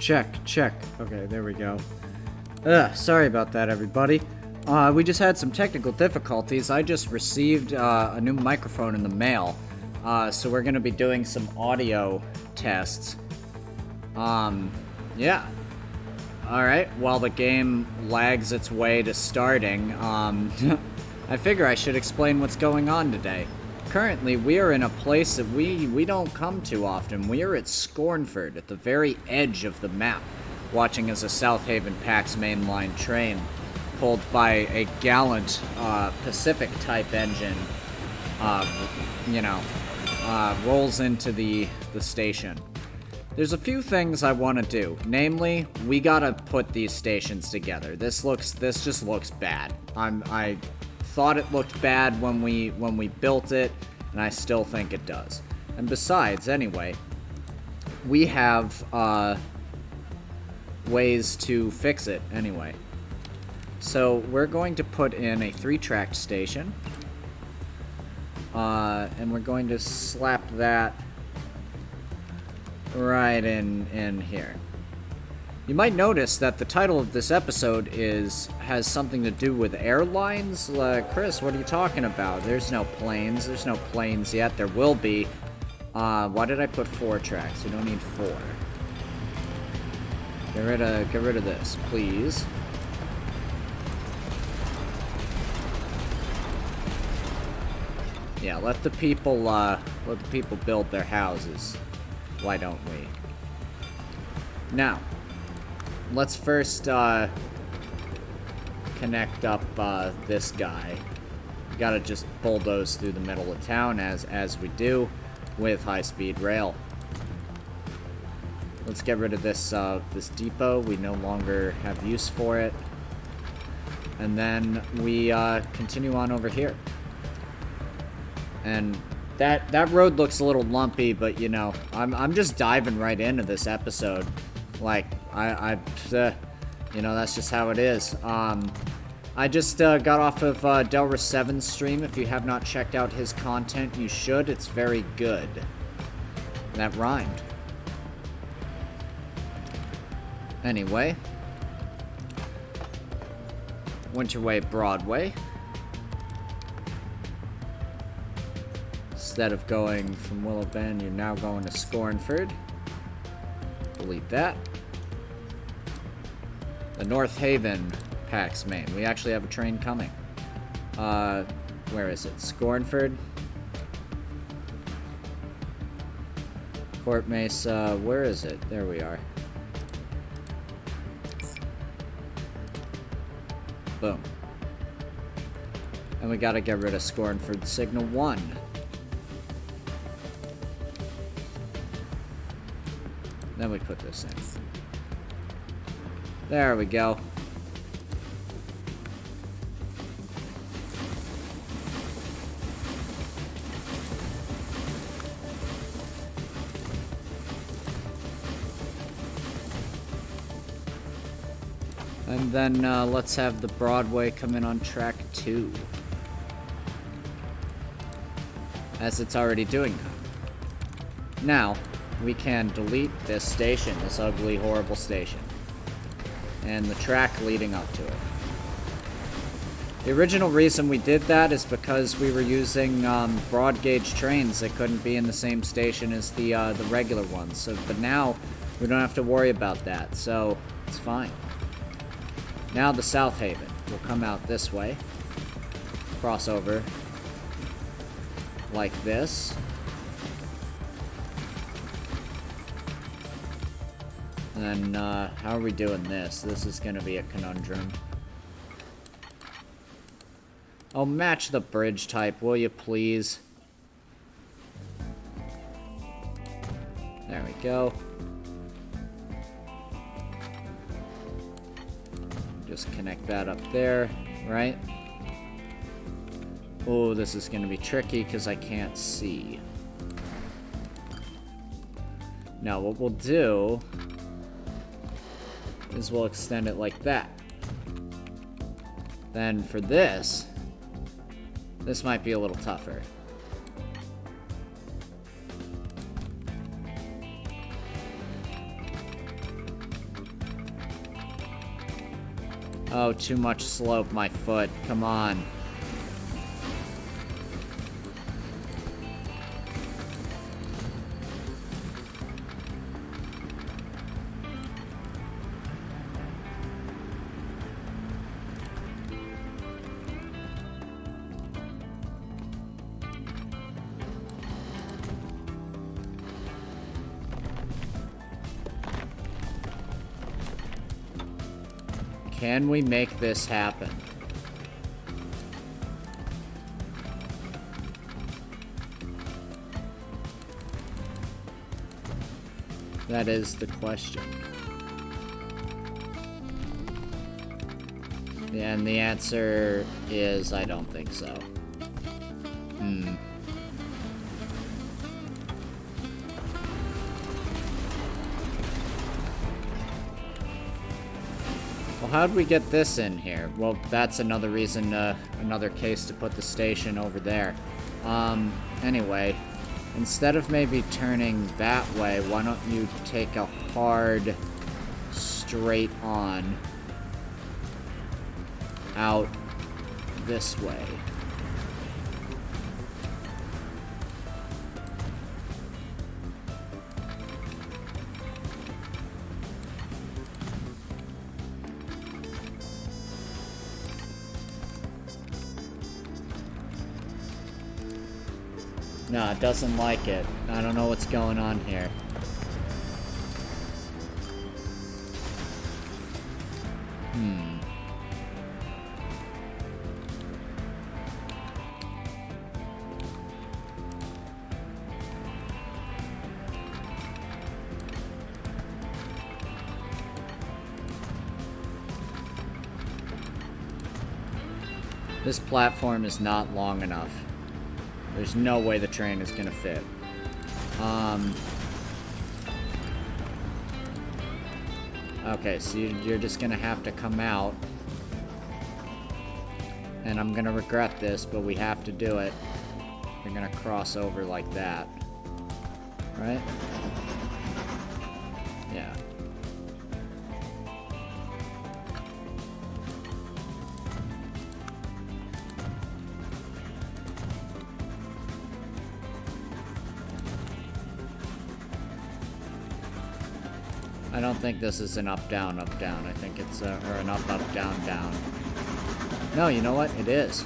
check. Okay, there we go. Sorry about that, everybody. We just had some technical difficulties. I just received a new microphone in the mail. So we're gonna be doing some audio tests. Yeah. Alright, while the game lags its way to starting, I figure I should explain what's going on today. Currently, we are in a place that we don't come to often. We are at Scornford, at the very edge of the map, watching as a South Haven PAX mainline train, pulled by a gallant Pacific-type engine, rolls into the station. There's a few things I want to do. Namely, we gotta put these stations together. This just looks bad. I thought it looked bad when we built it, and I still think it does. And besides, anyway, we have ways to fix it anyway. So we're going to put in a 3-track station, and we're going to slap that right in here. You might notice that the title of this episode has something to do with airlines. Chris, what are you talking about? There's no planes. There's no planes yet. There will be. Why did I put 4 tracks? You don't need 4. Get rid of this, please. Yeah, let the people build their houses. Why don't we? Now, let's first connect up this guy. We gotta just bulldoze through the middle of town as we do with high-speed rail. Let's get rid of this this depot. We no longer have use for it. And then we continue on over here. And that road looks a little lumpy, but you know, I'm just diving right into this episode. Like you know, that's just how it is. I just got off of Delra 7's stream. If you have not checked out his content, you should. It's very good. That rhymed. Anyway, Winterway Broadway. Instead of going from Willow Bend, you're now going to Scornford. Delete that. The North Haven PAX main. We actually have a train coming. Where is it? Scornford. Fort Mesa. Where is it? There we are. Boom. And we gotta get rid of Scornford Signal 1. Then we put this in. There we go. And then let's have the Broadway come in on track 2. As it's already doing that. Now, we can delete this station, this ugly, horrible station. And the track leading up to it. The original reason we did that is because we were using broad gauge trains that couldn't be in the same station as the regular ones. So, but now, we don't have to worry about that, so it's fine. Now the South Haven will come out this way. Cross over. Like this. And then, how are we doing this? This is gonna be a conundrum. Oh, match the bridge type, will you please? There we go. Just connect that up there, right? Oh, this is gonna be tricky because I can't see. Now, what we'll do is we'll extend it like that. Then for this might be a little tougher. Oh, too much slope, my foot. Come on. Can we make this happen? That is the question. And the answer is, I don't think so. Well, how'd we get this in here? Well, that's another reason, another case to put the station over there. Anyway, instead of maybe turning that way, why don't you take a hard straight on out this way? No, it doesn't like it. I don't know what's going on here. This platform is not long enough. There's no way the train is gonna fit. Okay, so you're just gonna have to come out. And I'm gonna regret this, but we have to do it. You're gonna cross over like that. Right? Yeah. I don't think this is an up, down, up, down. I think it's or an up, up, down, down. No, you know what? It is.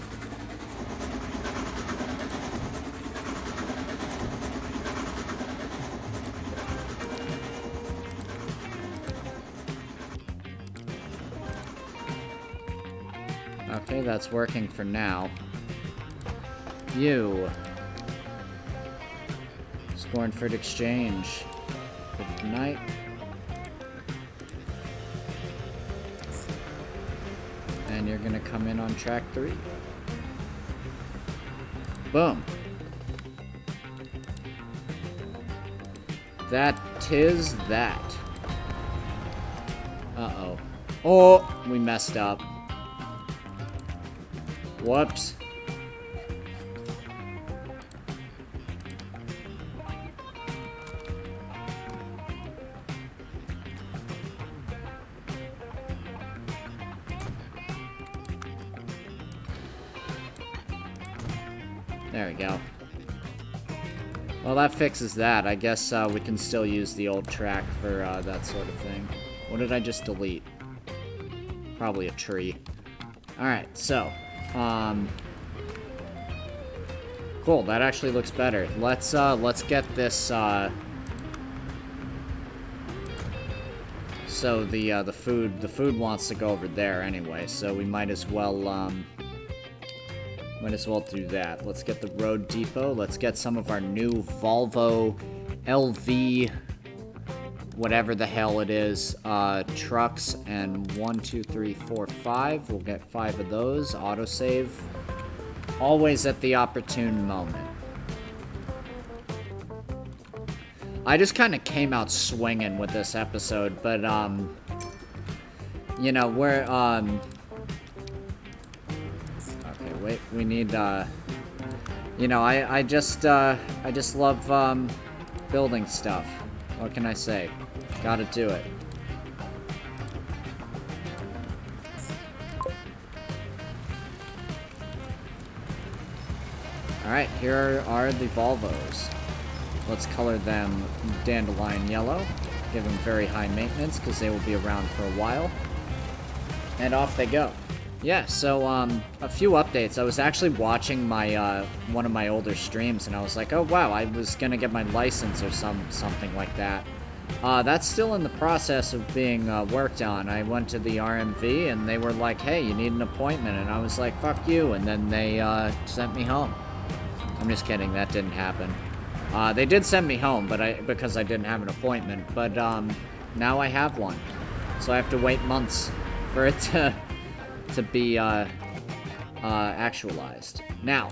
Okay, that's working for now. You. Scornford Exchange. Good night. And you're gonna come in on track 3. Boom. That tis that. Uh-oh. Oh, we messed up. Whoops. There we go. Well, that fixes that. I guess we can still use the old track for that sort of thing. What did I just delete? Probably a tree. Alright, so. Cool, that actually looks better. Let's get this, so the food wants to go over there anyway, so we might as well do that. Let's get the road depot. Let's get some of our new Volvo LV, whatever the hell it is, trucks, and 1, 2, 3, 4, 5. We'll get 5 of those. Autosave. Always at the opportune moment. I just kind of came out swinging with this episode, but, you know, we're, okay, wait, we need, you know, I just love, building stuff. What can I say? Gotta do it. Alright, here are the Volvos. Let's color them dandelion yellow. Give them very high maintenance because they will be around for a while. And off they go. Yeah, so a few updates. I was actually watching my one of my older streams and I was like, oh wow, I was gonna get my license or something like that. That's still in the process of being worked on. I went to the RMV and they were like, hey, you need an appointment, and I was like, fuck you, and then they sent me home. I'm just kidding, that didn't happen. They did send me home, but because I didn't have an appointment, but now I have one. So I have to wait months for it to be actualized. Now,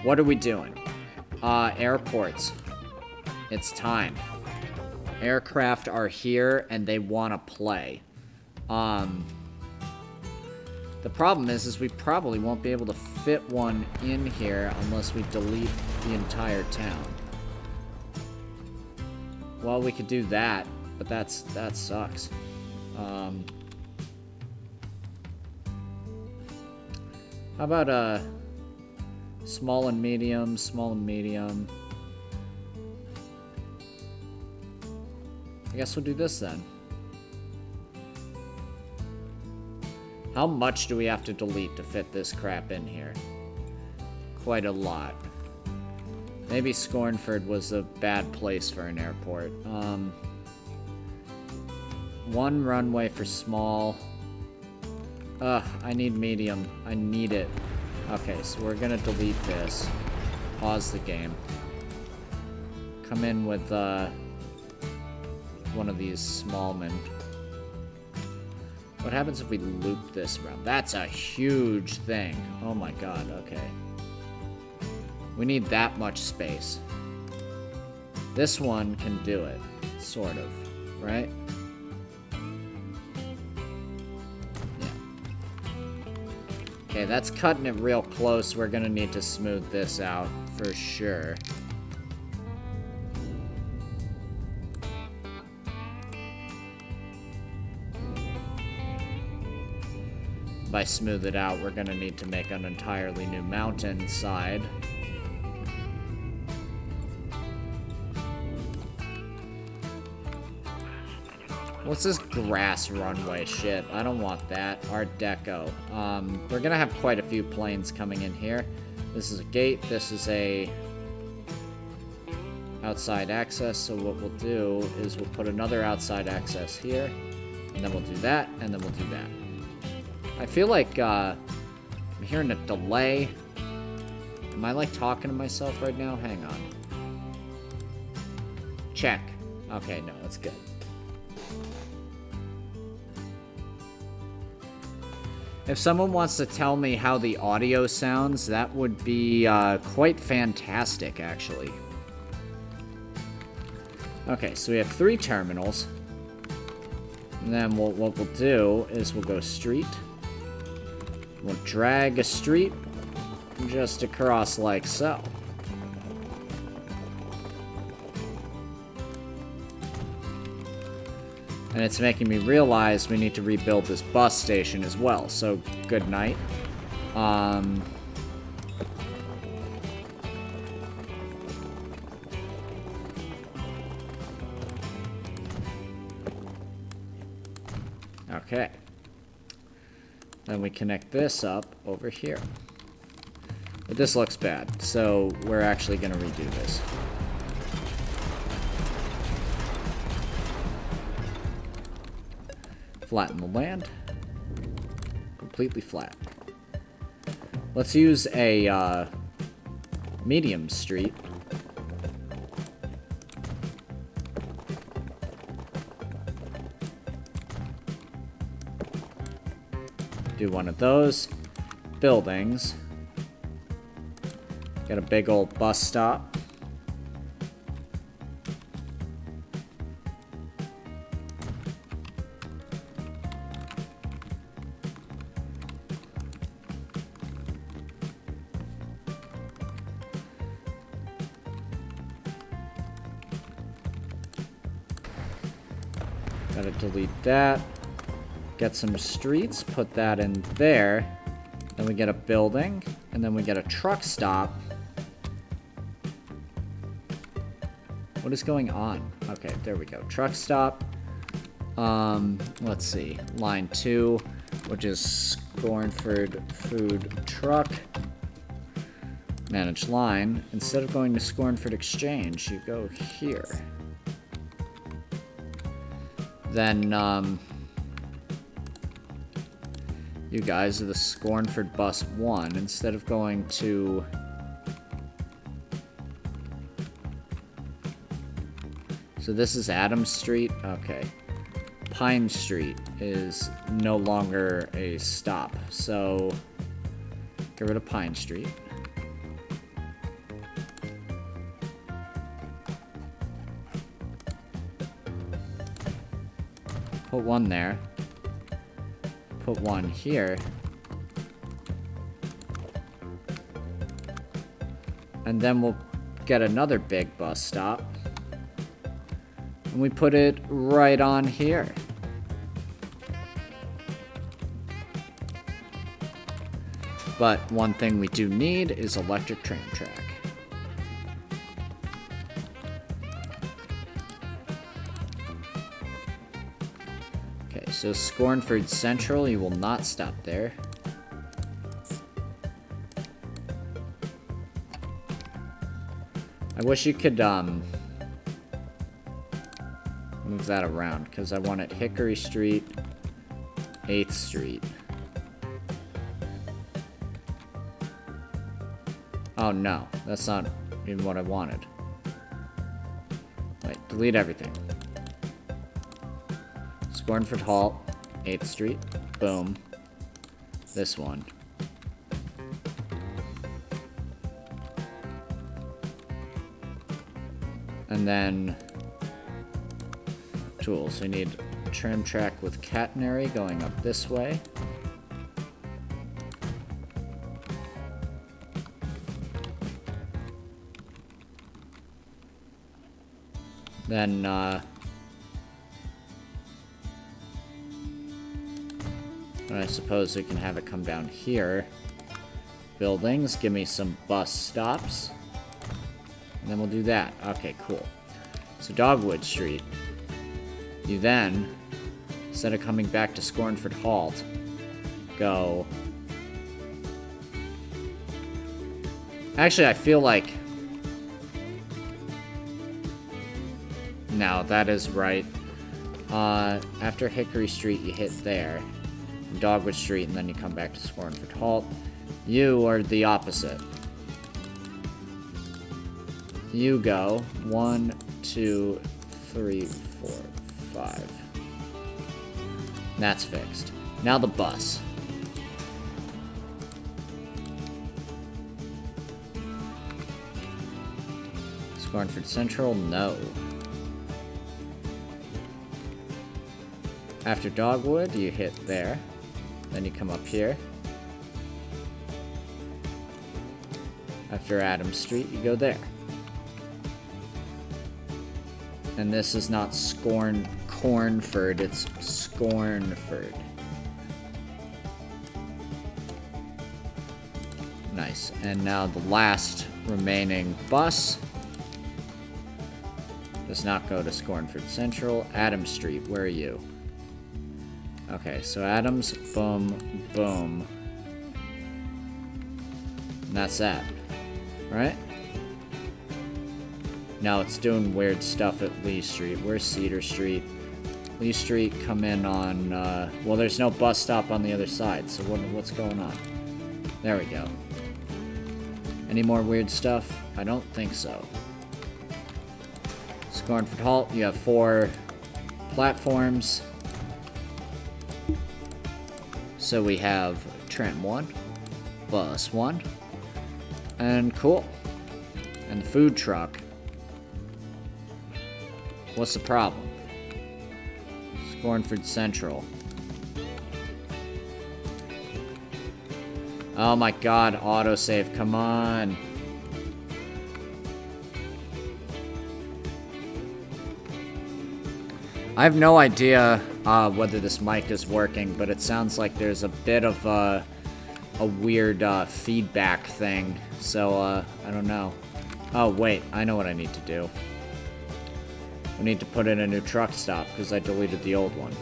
what are we doing? Airports. It's time. Aircraft are here and they want to play. The problem is we probably won't be able to fit one in here unless we delete the entire town. Well, we could do that, but that sucks. How about small and medium, small and medium? I guess we'll do this then. How much do we have to delete to fit this crap in here? Quite a lot. Maybe Scornford was a bad place for an airport. One runway for small. I need medium. I need it. Okay, so we're gonna delete this. Pause the game. Come in with, one of these small men. What happens if we loop this around? That's a huge thing. Oh my god, okay. We need that much space. This one can do it. Sort of. Right? Yeah. Okay, that's cutting it real close. We're gonna need to smooth this out for sure. If I smooth it out, we're gonna need to make an entirely new mountain side. What's this grass runway shit? I don't want that. Art Deco. We're gonna have quite a few planes coming in here. This is a gate. This is a outside access. So what we'll do is we'll put another outside access here. And then we'll do that. And then we'll do that. I feel like I'm hearing a delay. Am I like talking to myself right now? Hang on. Check. Okay, no, that's good. If someone wants to tell me how the audio sounds, that would be quite fantastic, actually. Okay, so we have 3 terminals. And then what we'll do is we'll go street. We'll drag a street just across like so. And it's making me realize we need to rebuild this bus station as well. So, good night. Okay. Then we connect this up over here. But this looks bad, so we're actually going to redo this. Flatten the land. Completely flat. Let's use a medium street. Do one of those buildings. Got a big old bus stop. Gotta delete that. Get some streets, put that in there. Then we get a building, and then we get a truck stop. What is going on? Okay, there we go. Truck stop. Let's see. Line 2, which is Scornford Food Truck. Manage line. Instead of going to Scornford Exchange, you go here. Then, you guys are the Scornford Bus 1. Instead of going to... So this is Adams Street? Okay. Pine Street is no longer a stop. So, get rid of Pine Street. Put one there. Put one here. And then we'll get another big bus stop. And we put it right on here. But one thing we do need is electric train track. Okay, so Scornford Central, you will not stop there. I wish you could, move that around, because I want it Hickory Street, 8th Street. Oh no, that's not even what I wanted. Wait, delete everything. Scornford Halt, 8th Street, boom. This one. And then tools. We need a tram track with catenary going up this way. Then, I suppose we can have it come down here. Buildings, give me some bus stops. And then we'll do that. Okay, cool. So Dogwood Street. You then, instead of coming back to Scornford Halt, go... Actually, I feel like... No, that is right. After Hickory Street, you hit there. Dogwood Street, and then you come back to Scornford Halt. You are the opposite. You go 1, 2, 3, 4, 5. That's fixed. Now the bus. Scornford Central, no. After Dogwood, you hit there. Then you come up here. After Adams Street, you go there. And this is not Cornford, it's Scornford. Nice. And now the last remaining bus does not go to Scornford Central. Adams Street, where are you? Okay, so Adams, boom, boom. And that's that. Right? Now it's doing weird stuff at Lee Street. Where's Cedar Street? Lee Street, come in on, well, there's no bus stop on the other side, so what's going on? There we go. Any more weird stuff? I don't think so. Scornford Halt, you have 4 platforms. So we have tram 1, bus 1, and cool. And the food truck. What's the problem? Scornford Central. Oh my god, autosave, come on. I have no idea whether this mic is working, but it sounds like there's a bit of a weird feedback thing. So, I don't know. Oh, wait, I know what I need to do. We need to put in a new truck stop because I deleted the old one.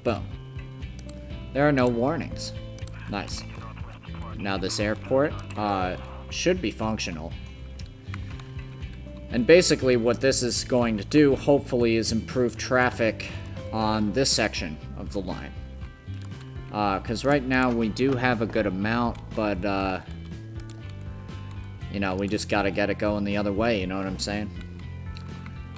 Boom. There are no warnings. Nice. Now this airport should be functional. And basically what this is going to do, hopefully, is improve traffic on this section of the line. Because right now we do have a good amount, but, you know, we just gotta get it going the other way, you know what I'm saying?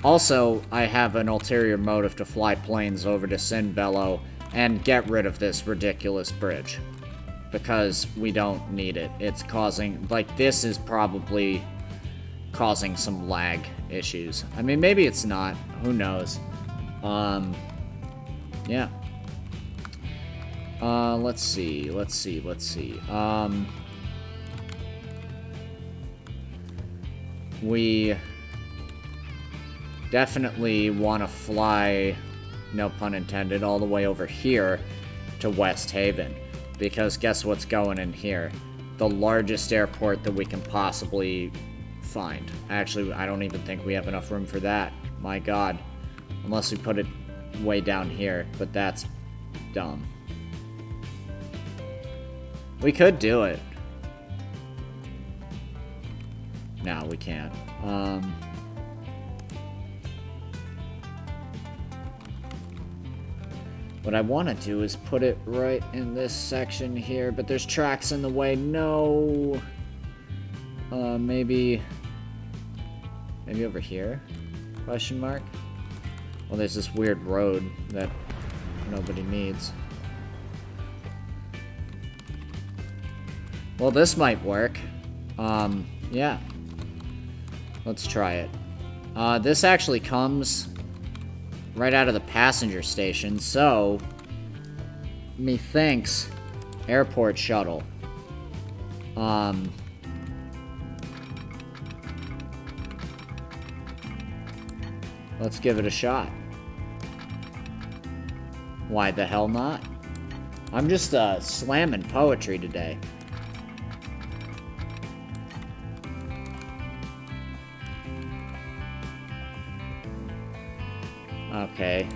Also, I have an ulterior motive to fly planes over to Sin Bello and get rid of this ridiculous bridge. Because we don't need it. It's causing, like, this is probably causing some lag issues. I mean, maybe it's not. Who knows? Yeah. Let's see. We definitely want to fly, no pun intended, all the way over here to West Haven. Because guess what's going in here? The largest airport that we can possibly find. Actually, I don't even think we have enough room for that. My god. Unless we put it way down here, but that's dumb. We could do it. No, we can't. What I want to do is put it right in this section here, but there's tracks in the way. No. Maybe over here? Question mark? Well, there's this weird road that nobody needs. Well, this might work. Yeah. Let's try it. This actually comes right out of the passenger station, so methinks airport shuttle. Let's give it a shot. Why the hell not? I'm just slamming poetry today. Okay.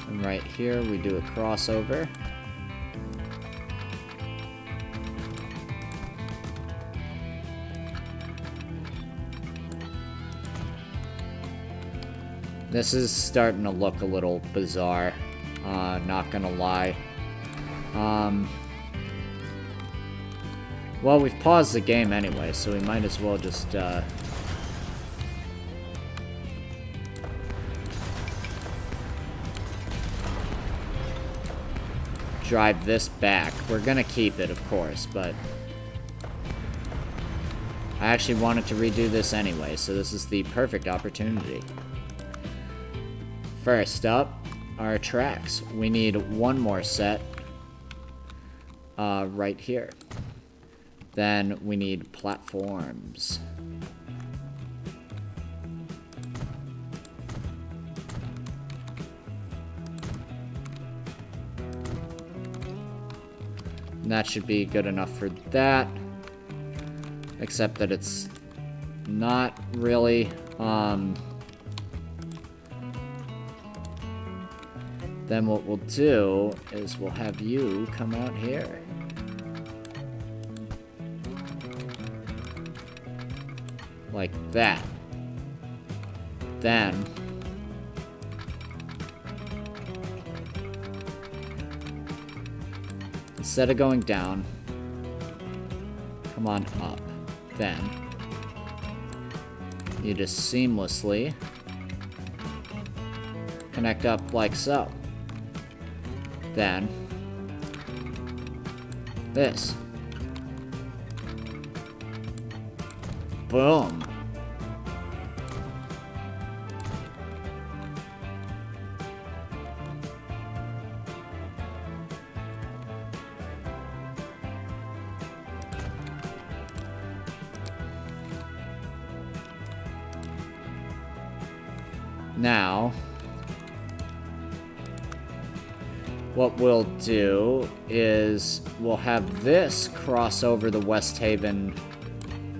And right here we do a crossover. This is starting to look a little bizarre, not gonna lie. Well, we've paused the game anyway, so we might as well just, drive this back. We're gonna keep it, of course, but I actually wanted to redo this anyway, so this is the perfect opportunity. First up, our tracks. We need one more set right here. Then we need platforms. And that should be good enough for that. Except that it's not really. Then what we'll do is we'll have you come out here. Like that. Then instead of going down, come on up. Then you just seamlessly connect up like so. Then this. Boom. Now, what we'll do is we'll have this cross over the West Haven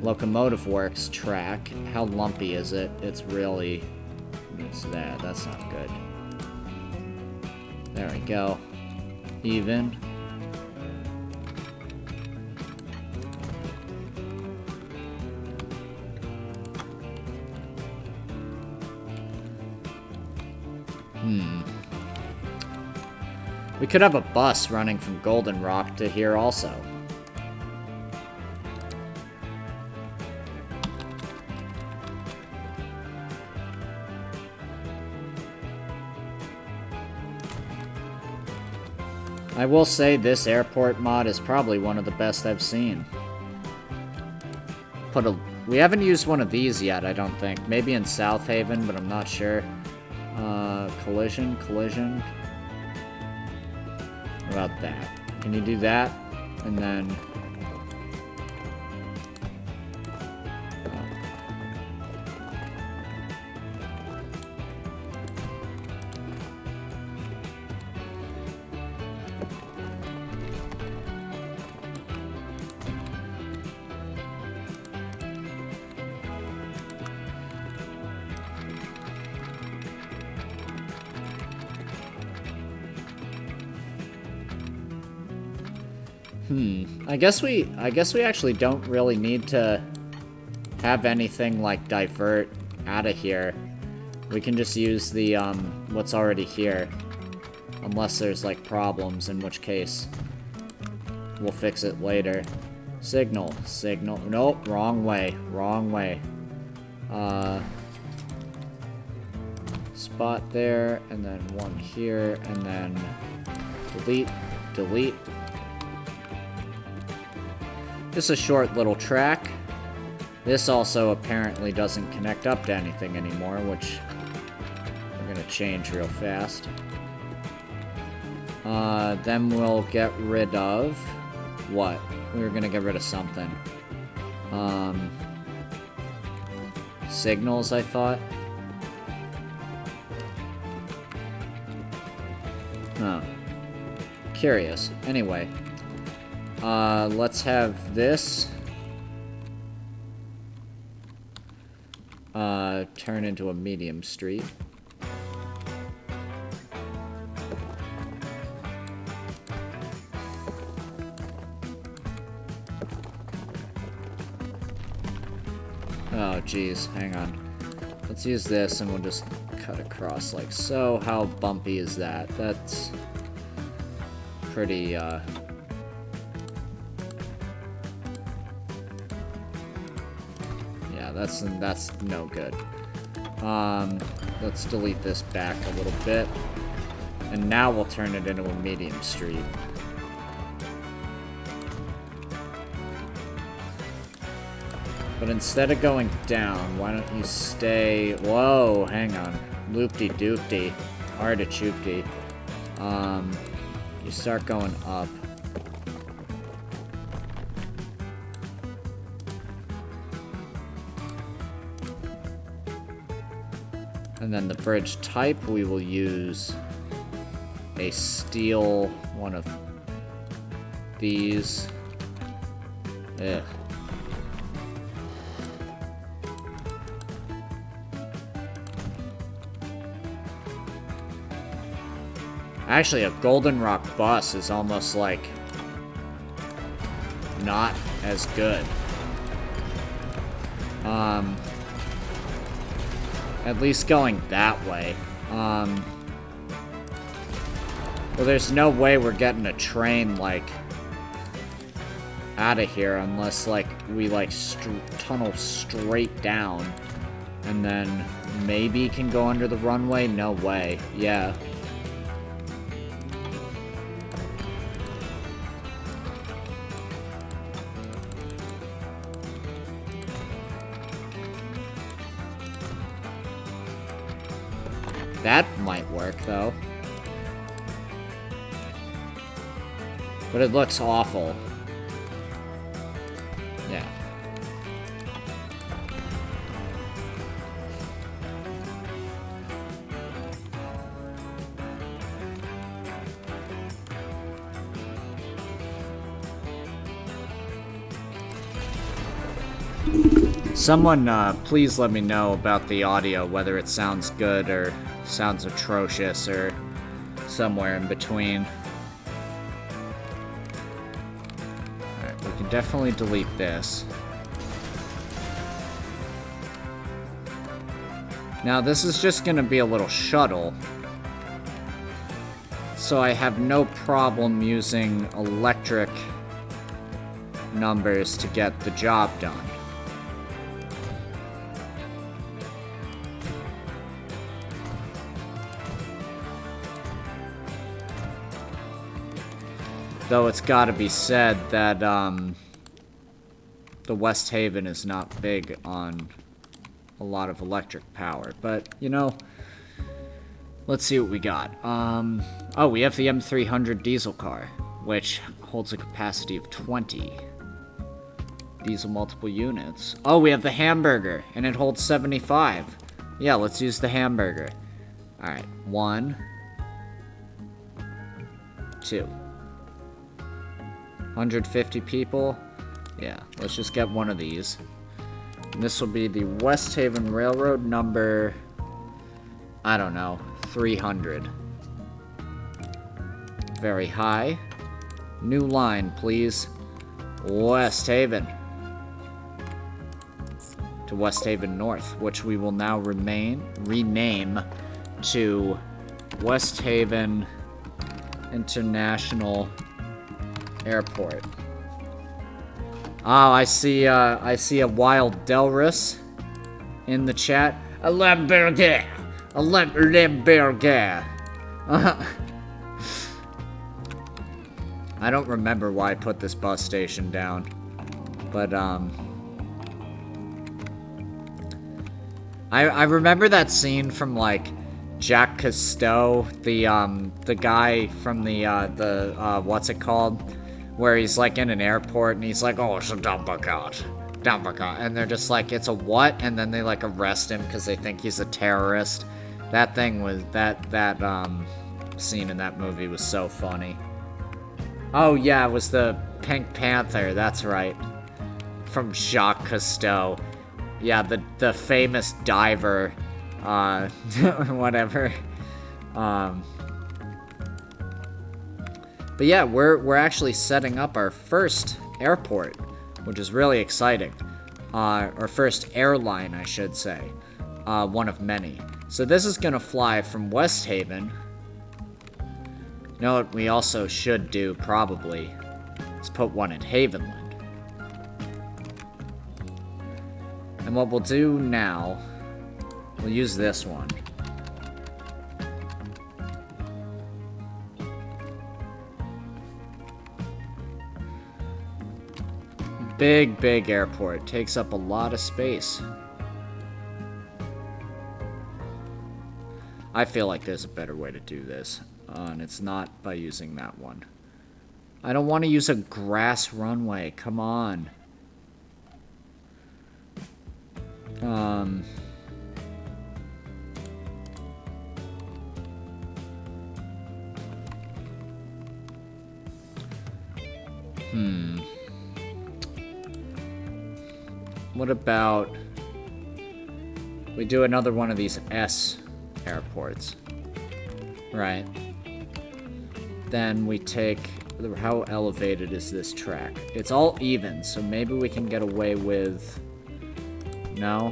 Locomotive Works track. How lumpy is it? It's really... It's that. That's not good. There we go. Even. We could have a bus running from Golden Rock to here also. I will say this airport mod is probably one of the best I've seen. We haven't used one of these yet, I don't think. Maybe in South Haven, but I'm not sure. Collision. What about that? Can you do that? And then... I guess we actually don't really need to have anything like divert out of here. We can just use the what's already here. Unless there's like problems, in which case we'll fix it later. Signal. Nope, wrong way. Spot there, and then one here, and then delete. Just a short little track. This also apparently doesn't connect up to anything anymore, which we're gonna change real fast. Then we'll get rid of... what? We were gonna get rid of something. Signals, I thought. Huh. Curious. Anyway. Let's have this turn into a medium street. Oh, geez, hang on. Let's use this and we'll just cut across like so. How bumpy is that? That's pretty, that's no good. Let's delete this back a little bit. And now we'll turn it into a medium street. But instead of going down, why don't you stay... Whoa, hang on. Loop-de-doop-de. Artichoke-de. You start going up. And then the bridge type, we will use a steel, one of these. Ugh. Actually, a Golden Rock bus is almost like not as good. At least going that way. Well, there's no way we're getting a train, like, out of here unless, like, we, like, tunnel straight down. And then maybe can go under the runway? No way. Yeah. That might work, though. But it looks awful. Yeah. Someone, please let me know about the audio, whether it sounds good or sounds atrocious or somewhere in between. Alright, we can definitely delete this. Now, this is just gonna be a little shuttle. So I have no problem using electric numbers to get the job done. Though it's gotta be said that, the West Haven is not big on a lot of electric power. But, you know, let's see what we got. Oh, we have the M300 diesel car, which holds a capacity of 20. Diesel multiple units. Oh, we have the hamburger, and it holds 75. Yeah, let's use the hamburger. Alright, 1, 2. 150 people. Yeah, let's just get one of these. And this will be the West Haven Railroad number, I don't know, 300. Very high. New line, please. West Haven. To West Haven North, which we will now rename to West Haven International Airport. Oh, I see a wild Delris in the chat. A Lamberger. A Lamberger. I don't remember why I put this bus station down, but I remember that scene from like Jacques Cousteau, the guy from the what's it called, where he's like in an airport and he's like, oh, it's a Dumbakat, and they're just like, it's a what? And then they like arrest him because they think he's a terrorist. That thing was that scene in that movie was so funny. Oh yeah, it was the Pink Panther. That's right, from Jacques Cousteau. Yeah, the famous diver, whatever. But yeah, we're actually setting up our first airport, which is really exciting. Our first airline, I should say. One of many. So this is gonna fly from West Haven. You know what we also should do, probably, is put one in Havenland. And what we'll do now, we'll use this one. Big airport. Takes up a lot of space. I feel like there's a better way to do this, and it's not by using that one. I don't want to use a grass runway. Come on. What about we do another one of these S airports? Right. Then we take, how elevated is this track? It's all even, so maybe we can get away with, no?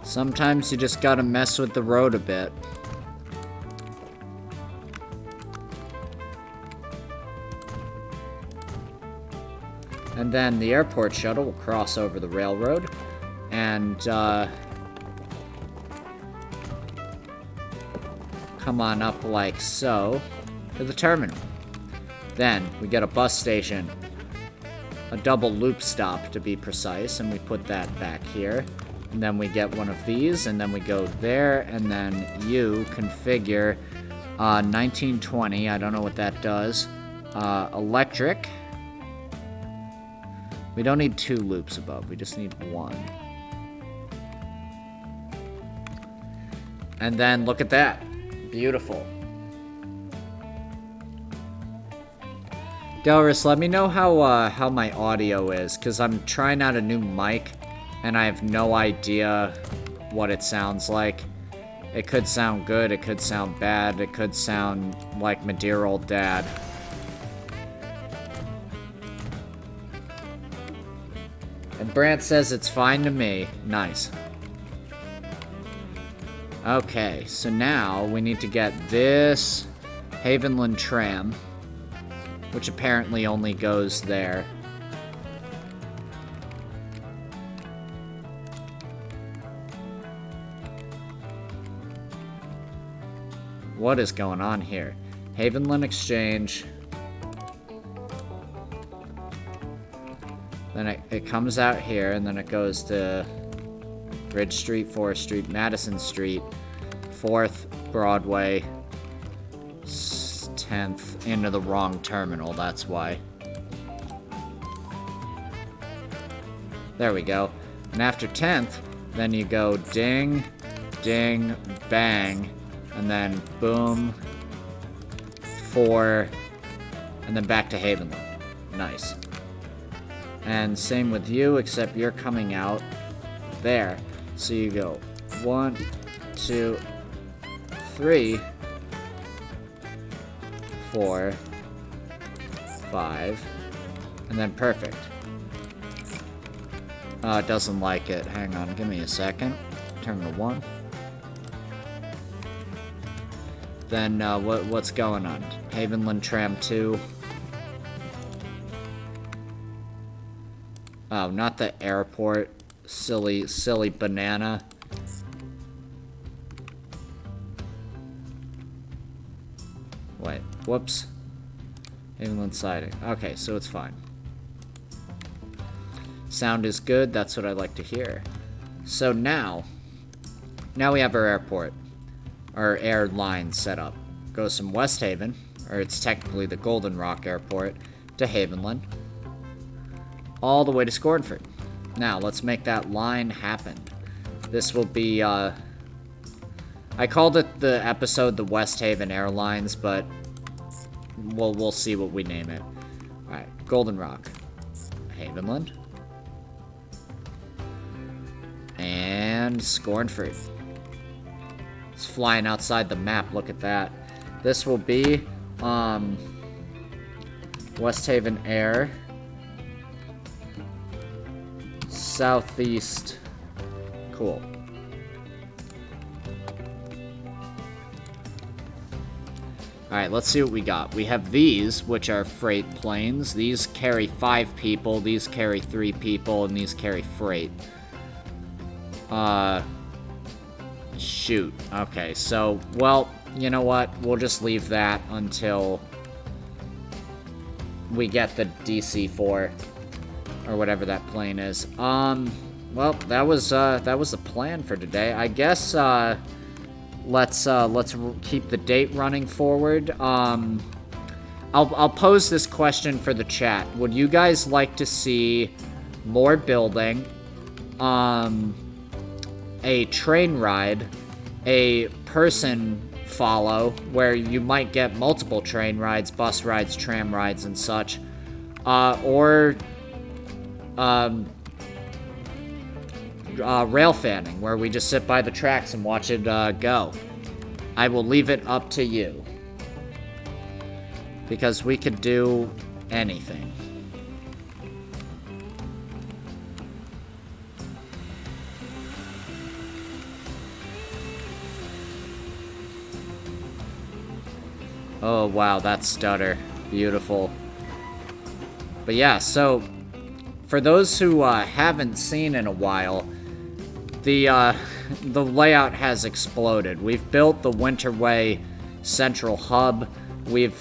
Sometimes you just gotta mess with the road a bit. And then the airport shuttle will cross over the railroad and come on up like so to the terminal. Then we get a bus station, a double loop stop to be precise, and we put that back here. And then we get one of these, and then we go there, and then you configure 1920, I don't know what that does. Electric. We don't need 2 loops above, we just need 1. And then look at that. Beautiful. Delris, let me know how my audio is, because I'm trying out a new mic, and I have no idea what it sounds like. It could sound good, it could sound bad, it could sound like my dear old dad. And Brant says it's fine to me. Nice. Okay, so now we need to get this Havenland tram, which apparently only goes there. What is going on here? Havenland Exchange. Then it comes out here, and then it goes to Ridge Street, Forest Street, Madison Street, 4th, Broadway, 10th, into the wrong terminal, that's why. There we go. And after 10th, then you go ding, ding, bang, and then boom, 4, and then back to Havenland. Nice. And same with you, except you're coming out there. So you go 1, 2, 3, 4, 5, and then perfect. It doesn't like it. Hang on, give me a second. Terminal 1. Then what's going on? Havenland Tram 2. Oh, not the airport. Silly banana. Wait, whoops. Havenland siding. Okay, so it's fine. Sound is good, that's what I like to hear. So now we have our airport. Our airline set up. Goes from West Haven, or it's technically the Golden Rock Airport, to Havenland. All the way to Scornford. Now, let's make that line happen. This will be, I called it the episode the West Haven Airlines, but we'll see what we name it. Alright, Golden Rock. Havenland. And Scornford. It's flying outside the map, look at that. This will be, West Haven Air. Southeast. Cool. Alright, let's see what we got. We have these, which are freight planes. These carry 5 people, these carry 3 people, and these carry freight. Shoot. Okay, so, well, you know what? We'll just leave that until we get the DC-4. Or whatever that plane is. Well, that was the plan for today. I guess, let's keep the date running forward. I'll pose this question for the chat. Would you guys like to see more building, a train ride, a person follow, where you might get multiple train rides, bus rides, tram rides, and such, or rail fanning, where we just sit by the tracks and watch it go. I will leave it up to you, because we could do anything. Oh wow, that stutter. Beautiful. But yeah, so for those who haven't seen in a while, the layout has exploded. We've built the Winterway Central Hub. We've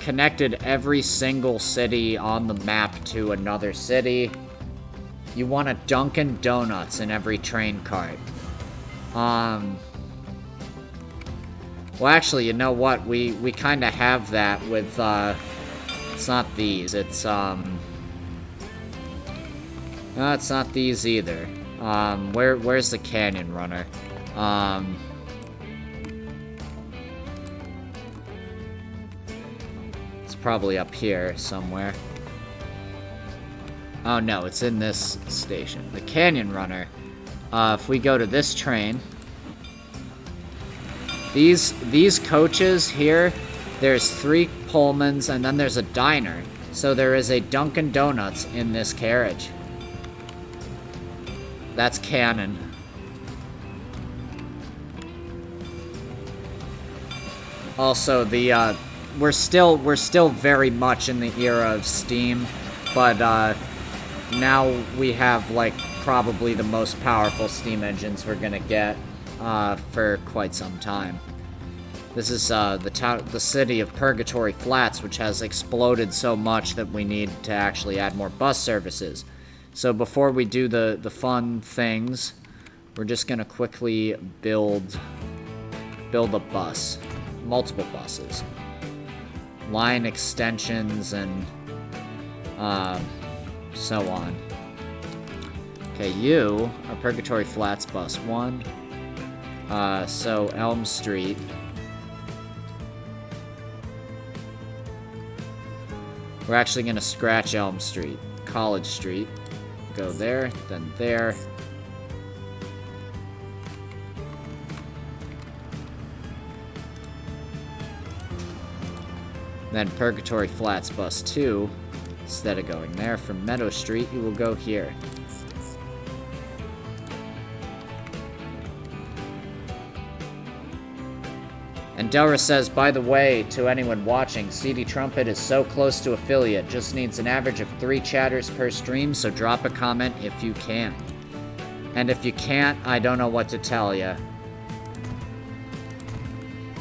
connected every single city on the map to another city. You want a Dunkin' Donuts in every train cart. Well, actually, you know what? We kind of have that with, it's not these. It's, no, it's not these either. Where's the canyon runner? It's probably up here somewhere. Oh no, it's in this station. The canyon runner. If we go to this train, these coaches here, there's 3 Pullmans and then there's a diner. So there is a Dunkin' Donuts in this carriage. That's canon. Also, the we're still very much in the era of steam, but now we have like probably the most powerful steam engines we're gonna get for quite some time. This is the city of Purgatory Flats, which has exploded so much that we need to actually add more bus services. So before we do the fun things, we're just gonna quickly build a bus, multiple buses, line extensions, and so on. Okay, you are Purgatory Flats bus 1. So Elm Street. We're actually gonna scratch Elm Street. College Street. Go there, then there. Then Purgatory Flats bus 2. Instead of going there, from Meadow Street, you will go here. And Delra says, by the way, to anyone watching, CD Trumpet is so close to affiliate, just needs an average of 3 chatters per stream, so drop a comment if you can. And if you can't, I don't know what to tell you.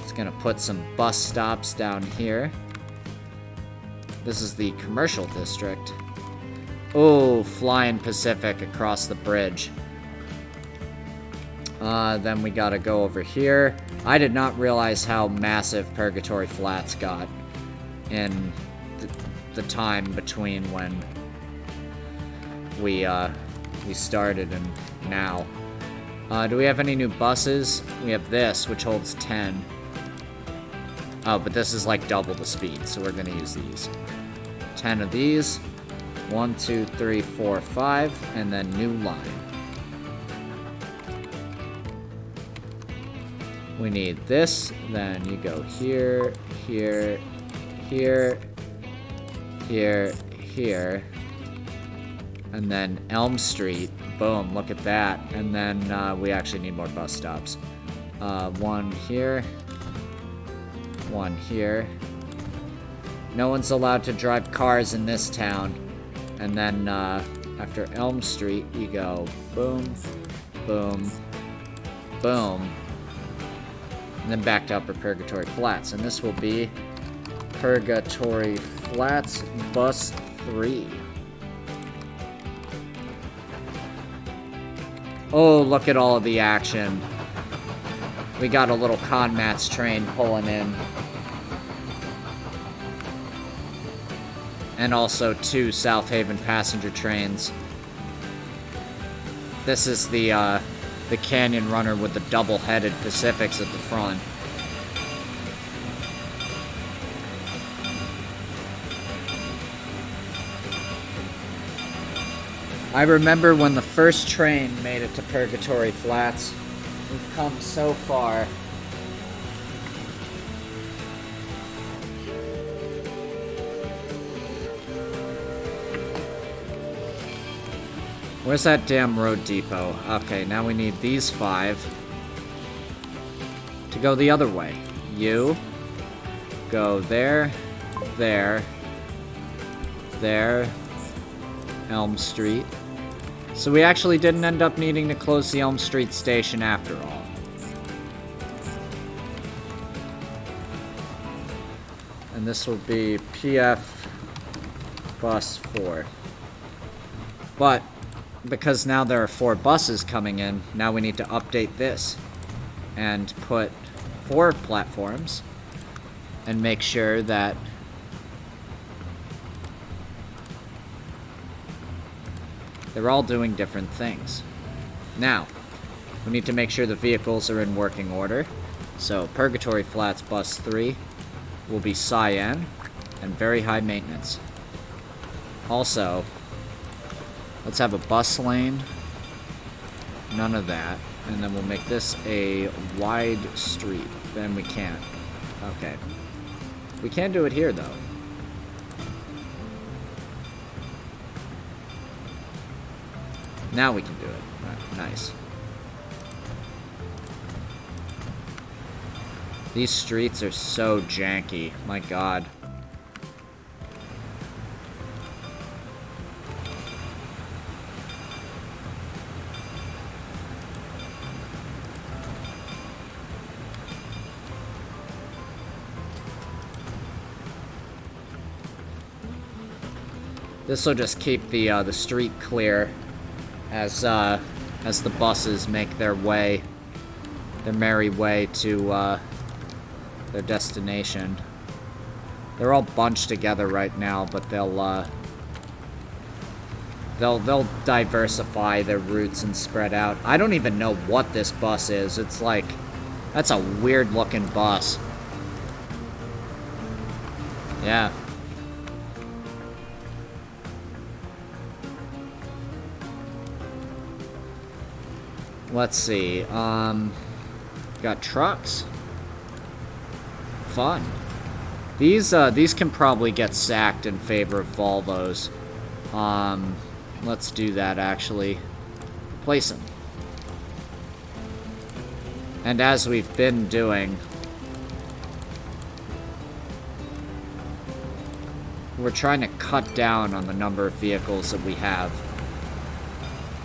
Just gonna put some bus stops down here. This is the commercial district. Oh, Flying Pacific across the bridge. Then we gotta go over here. I did not realize how massive Purgatory Flats got in the time between when we started and now. Do we have any new buses? We have this, which holds 10. Oh, but this is like double the speed, so we're gonna use these. 10 of these. 1, 2, 3, 4, 5, and then new line. We need this, then you go here, here, here, here, here, and then Elm Street. Boom, look at that. And then we actually need more bus stops. 1 here, 1 here. No one's allowed to drive cars in this town. And then after Elm Street, you go boom, boom, boom. And then back to Upper Purgatory Flats. And this will be Purgatory Flats Bus 3. Oh, look at all of the action. We got a little Conmats train pulling in. And also 2 South Haven passenger trains. This is the Canyon Runner with the double-headed Pacifics at the front. I remember when the first train made it to Purgatory Flats. We've come so far. Where's that damn road depot? Okay, now we need these 5 to go the other way. You go there, there, there, Elm Street. So we actually didn't end up needing to close the Elm Street station after all. And this will be PF Bus 4. But because now there are 4 buses coming in, now we need to update this and put 4 platforms and make sure that they're all doing different things. Now, we need to make sure the vehicles are in working order. So, Purgatory Flats Bus 3 will be cyan and very high maintenance. Also, let's have a bus lane. None of that. And then we'll make this a wide street. Then we can't. Okay. We can do it here, though. Now we can do it. Right, nice. These streets are so janky. My god. This will just keep the street clear as the buses make their merry way to their destination. They're all bunched together right now, but they'll diversify their routes and spread out. I don't even know what this bus is. It's like, that's a weird looking bus. Yeah. Let's see, got trucks. Fun. These can probably get sacked in favor of Volvos. Let's do that, actually. Replace them. And as we've been doing, we're trying to cut down on the number of vehicles that we have.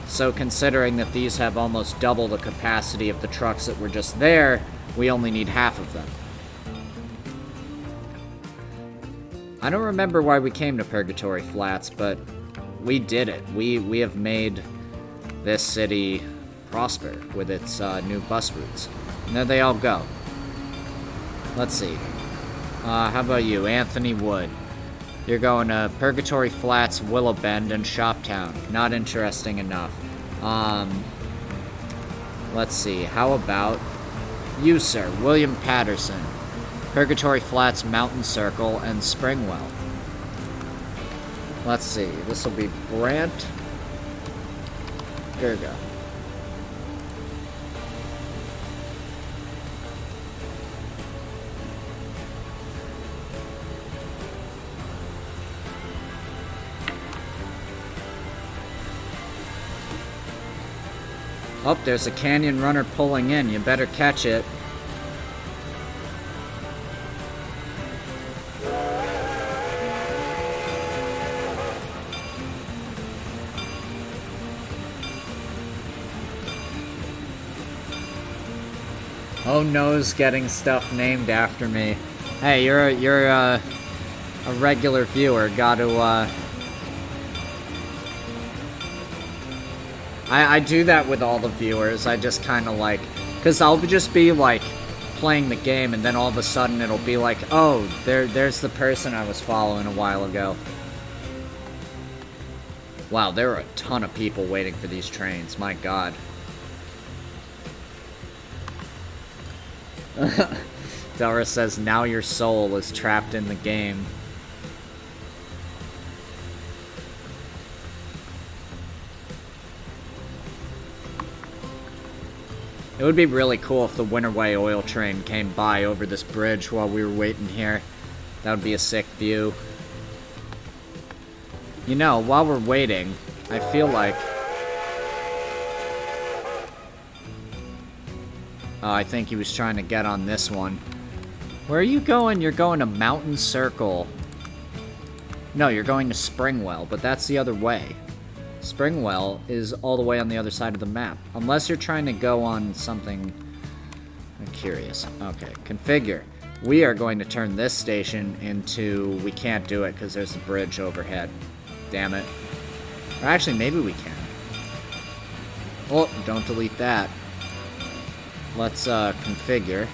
So considering that these have almost double the capacity of the trucks that were just there, we only need half of them. I don't remember why we came to Purgatory Flats, but we did it. We have made this city prosper with its new bus routes. And there they all go. Let's see. How about you, Anthony Wood? You're going to Purgatory Flats, Willow Bend, and Shoptown. Not interesting enough. Let's see. How about you, sir? William Patterson. Purgatory Flats, Mountain Circle, and Springwell. Let's see. This will be Brant Gerga. Oh, there's a canyon runner pulling in. You better catch it. Oh no's getting stuff named after me. Hey, you're a regular viewer. Gotta I do that with all the viewers. I just kind of like, because I'll just be like playing the game and then all of a sudden it'll be like, oh, there's the person I was following a while ago. Wow, there are a ton of people waiting for these trains. My god. Dara says, now your soul is trapped in the game. It would be really cool if the Winterway oil train came by over this bridge while we were waiting here. That would be a sick view. You know, while we're waiting, I feel like... Oh, I think he was trying to get on this one. Where are you going? You're going to Mountain Circle. No, you're going to Springwell, but that's the other way. Springwell is all the way on the other side of the map. Unless you're trying to go on something... I'm curious. Okay, configure. We are going to turn this station into... We can't do it because there's a bridge overhead. Damn it. Or actually, maybe we can. Oh, don't delete that. Let's configure.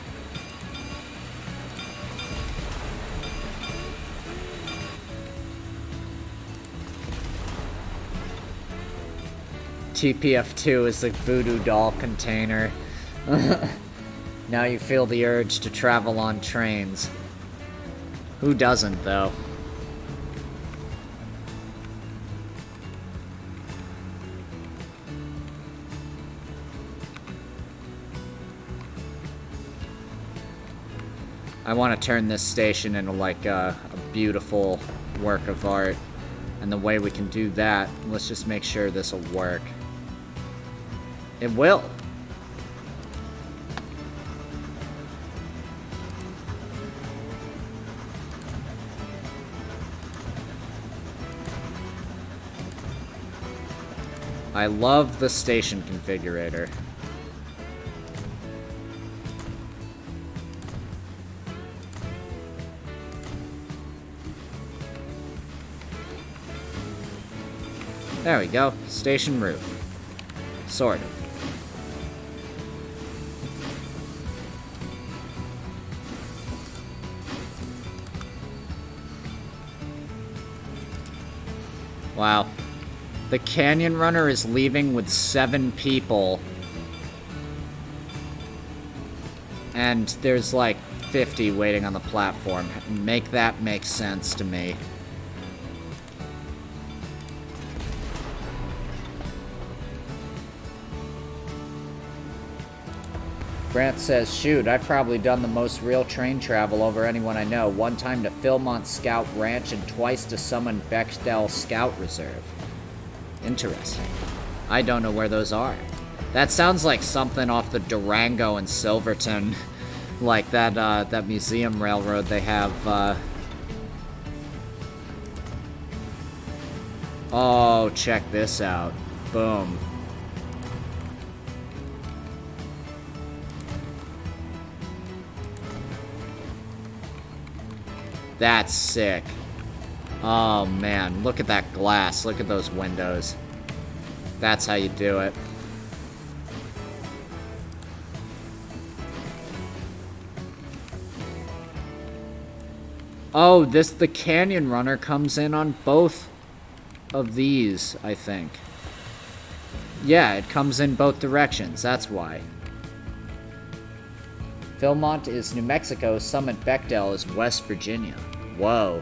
TPF2 is the voodoo doll container. Now you feel the urge to travel on trains. Who doesn't, though? I want to turn this station into like a beautiful work of art. And the way we can do that, let's just make sure this will work. It will. I love the station configurator. There we go. Station roof. Sort of. Wow. The Canyon Runner is leaving with 7 people. And there's like 50 waiting on the platform. Make that make sense to me. Grant says, shoot, I've probably done the most real train travel over anyone I know. One time to Philmont Scout Ranch and twice to Summon Bechdel Scout Reserve. Interesting. I don't know where those are. That sounds like something off the Durango and Silverton. Like that museum railroad they have. Oh, check this out. Boom. That's sick. Oh man, look at that glass. Look at those windows. That's how you do it. Oh, the Canyon Runner comes in on both of these, I think. Yeah, it comes in both directions. That's why. Philmont is New Mexico, Summit Bechdel is West Virginia. Whoa.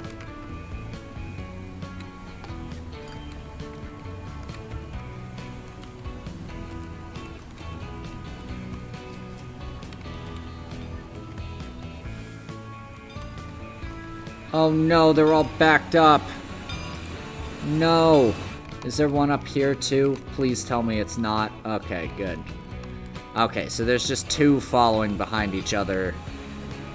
Oh no, they're all backed up. No. Is there one up here too? Please tell me it's not. Okay, good. Okay, so there's just 2 following behind each other,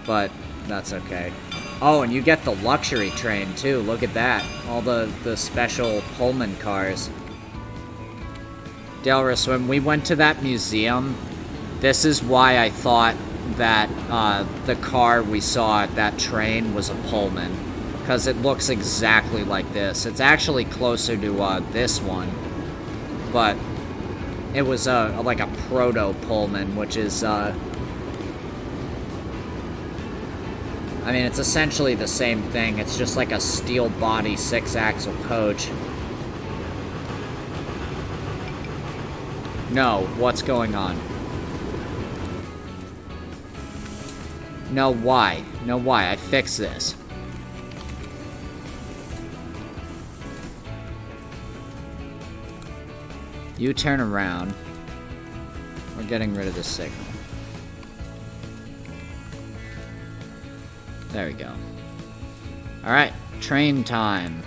but that's okay. Oh, and you get the luxury train, too. Look at that. All the special Pullman cars. Delris, when we went to that museum, this is why I thought that the car we saw at that train was a Pullman, because it looks exactly like this. It's actually closer to this one, but it was like a proto-Pullman, which is, I mean, it's essentially the same thing. It's just like a steel body 6-axle coach. No, what's going on? No, why? No, why? I fixed this. You turn around. We're getting rid of the signal. There we go. Alright, train time.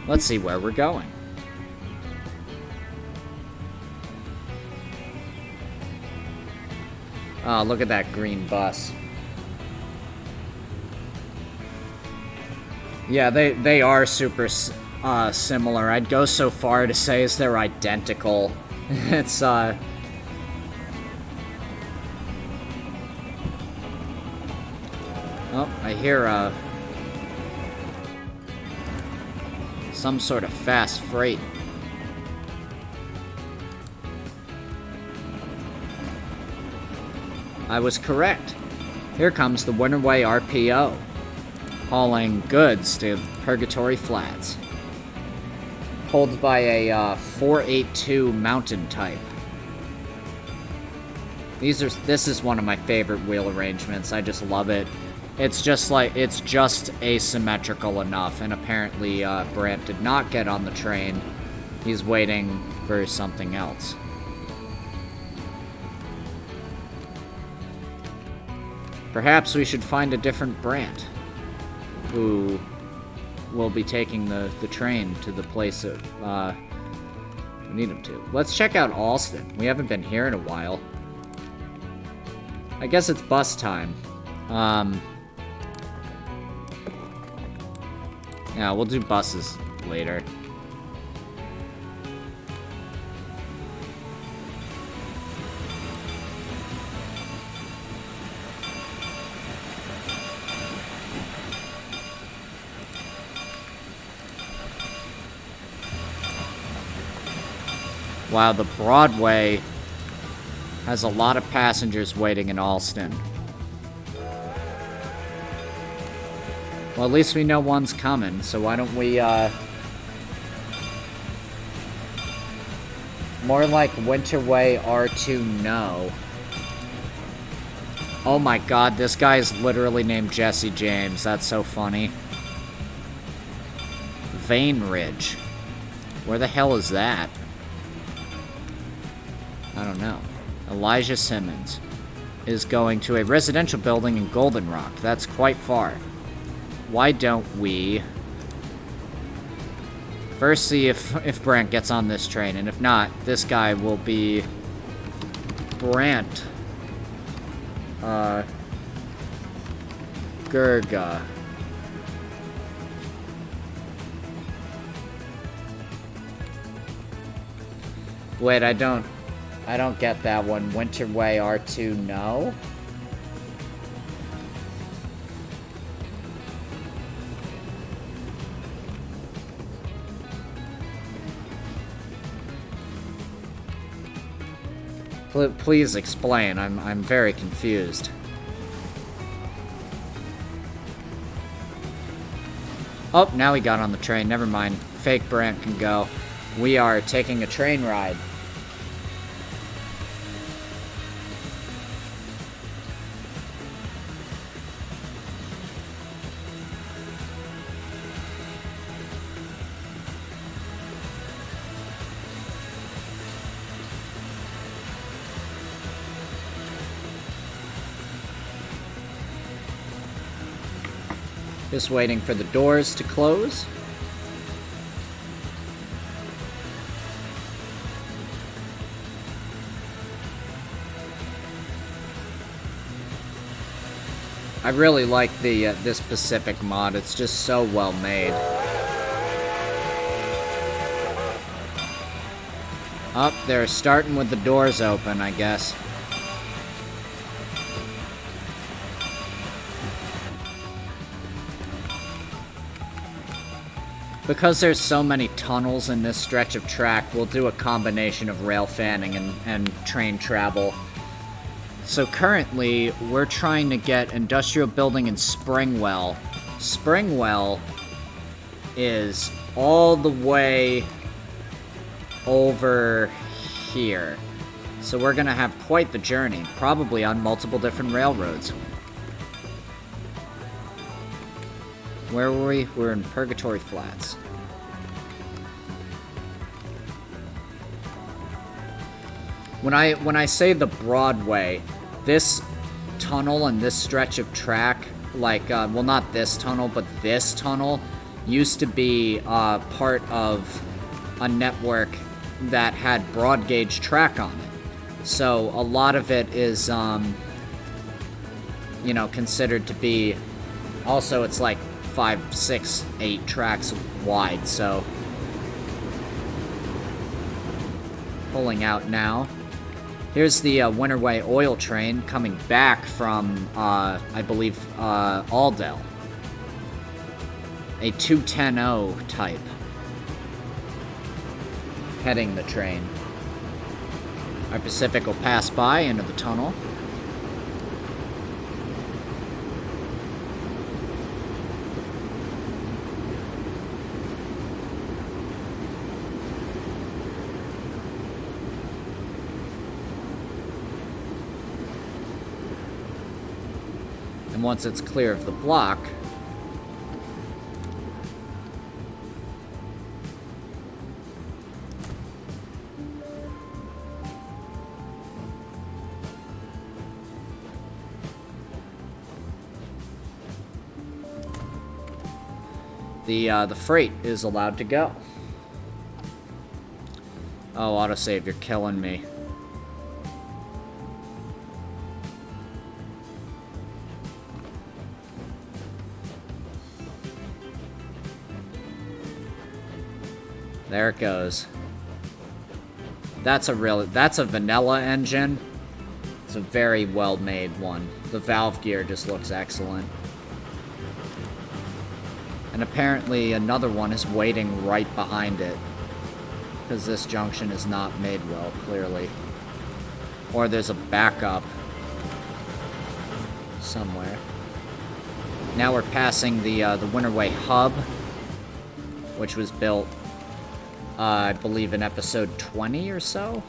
Let's see where we're going. Oh, look at that green bus. Yeah, they are super similar. I'd go so far to say as they're identical. It's, Oh, I hear, some sort of fast freight. I was correct. Here comes the Winterway RPO, hauling goods to Purgatory Flats. Pulled by a 482 mountain type. This is one of my favorite wheel arrangements. I just love it. It's just asymmetrical enough, and apparently Brant did not get on the train. He's waiting for something else. Perhaps we should find a different Brant who will be taking the train to the place that we need him to. Let's check out Alston. We haven't been here in a while. I guess it's bus time. Yeah, we'll do buses later. Wow, the Broadway has a lot of passengers waiting in Alston. Well, at least we know one's coming, so why don't we, more like Winterway R2 no. Oh my god, this guy is literally named Jesse James. That's so funny. Vane Ridge. Where the hell is that? I don't know. Elijah Simmons is going to a residential building in Golden Rock. That's quite far. Why don't we first see if Brant gets on this train, and if not, this guy will be Brant Gurga. Wait, I don't get that one. Winterway R2 no. Please explain. I'm very confused. Oh, now he got on the train. Never mind. Fake Brant can go. We are taking a train ride. Just waiting for the doors to close. I really like the this Pacific mod. It's just so well made. Up, they're starting with the doors open, I guess. Because there's so many tunnels in this stretch of track, we'll do a combination of rail fanning and train travel. So currently, we're trying to get industrial building in Springwell. Springwell is all the way over here. So we're gonna have quite the journey, probably on multiple different railroads. Where were we? We're in Purgatory Flats. When I say the Broadway, this tunnel and this stretch of track, like, well, not this tunnel, but this tunnel, used to be part of a network that had broad gauge track on it. So a lot of it is, you know, considered to be, also it's like 5, 6, 8 tracks wide, so. Pulling out now. Here's the Winterway oil train coming back from, I believe, Aldale. A 210 type. Heading the train. Our Pacific will pass by into the tunnel. once it's clear of the block, the freight is allowed to go. Oh, autosave, you're killing me. There it goes. That's a vanilla engine. It's a very well made one. The valve gear just looks excellent. And apparently another one is waiting right behind it. Because this junction is not made well, clearly. Or there's a backup somewhere. Now we're passing the Winterway hub, which was built, I believe, in episode 20 or so.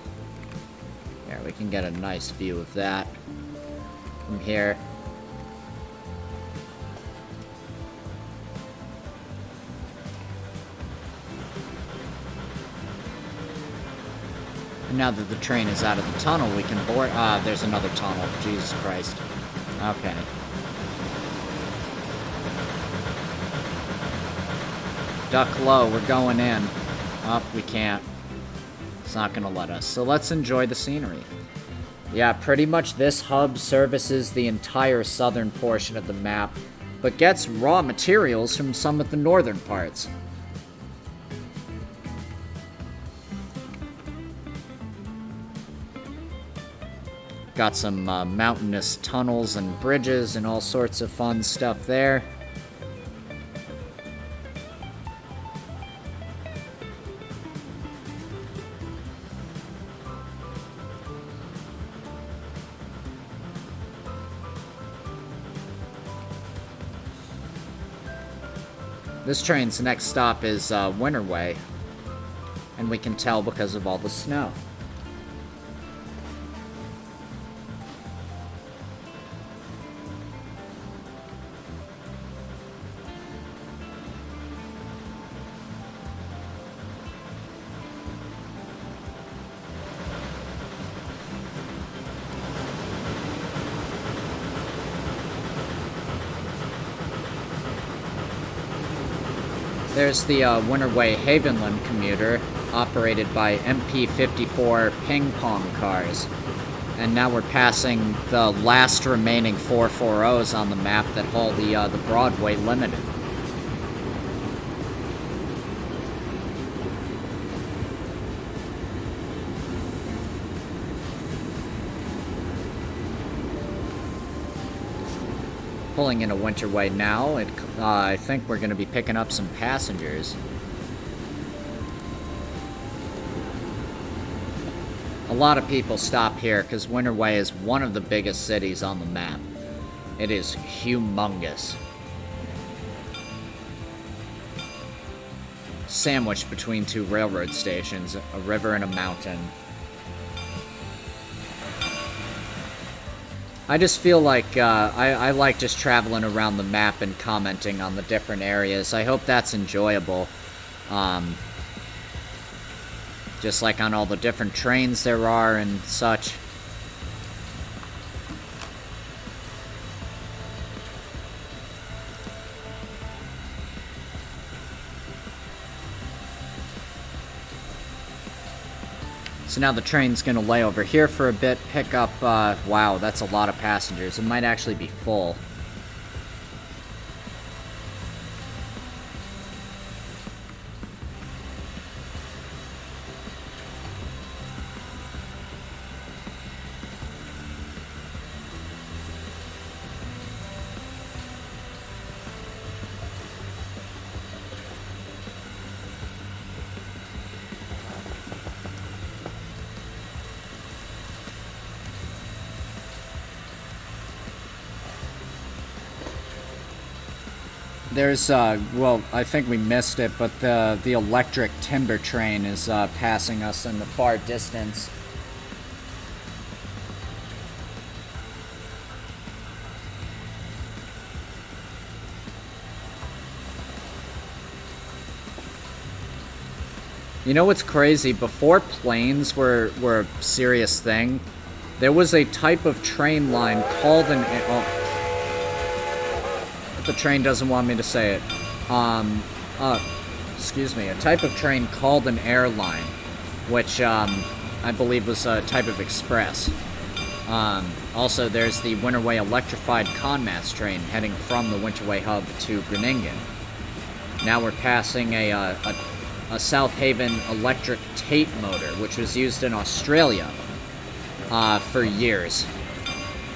There, we can get a nice view of that from here. And now that the train is out of the tunnel, we can board. There's another tunnel. Jesus Christ. Okay. Duck low, we're going in. Oh, we can't. It's not gonna let us. So let's enjoy the scenery. Yeah, pretty much this hub services the entire southern portion of the map, but gets raw materials from some of the northern parts. Got some mountainous tunnels and bridges and all sorts of fun stuff there. This train's next stop is Winterway, and we can tell because of all the snow. There's the Winterway Havenland commuter, operated by MP54 ping-pong cars. And now we're passing the last remaining 440s on the map that haul the Broadway Limited. Pulling into Winterway now. I think we're going to be picking up some passengers. A lot of people stop here because Winterway is one of the biggest cities on the map. It is humongous. Sandwiched between two railroad stations, a river and a mountain. I just feel like, I like just traveling around the map and commenting on the different areas. I hope that's enjoyable. Just like on all the different trains there are and such. So now the train's gonna lay over here for a bit, pick up, wow, that's a lot of passengers. It might actually be full. There's, well, I think we missed it, but the electric timber train is passing us in the far distance. You know what's crazy? Before planes were a serious thing, there was a type of train line called an... Oh, the train doesn't want me to say it. Excuse me. A type of train called an airline, which, I believe was a type of express. Also, there's the Winterway electrified Conmass train heading from the Winterway hub to Groningen. Now we're passing a South Haven electric Tate motor, which was used in Australia for years.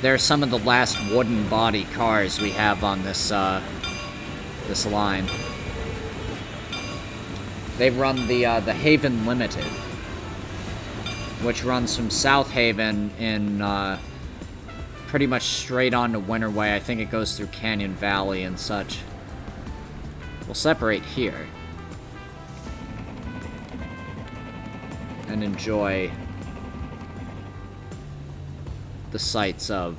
They're some of the last wooden body cars we have on this this line. They run the Haven Limited, which runs from South Haven in pretty much straight on to Winterway. I think it goes through Canyon Valley and such. We'll separate here and enjoy the sights of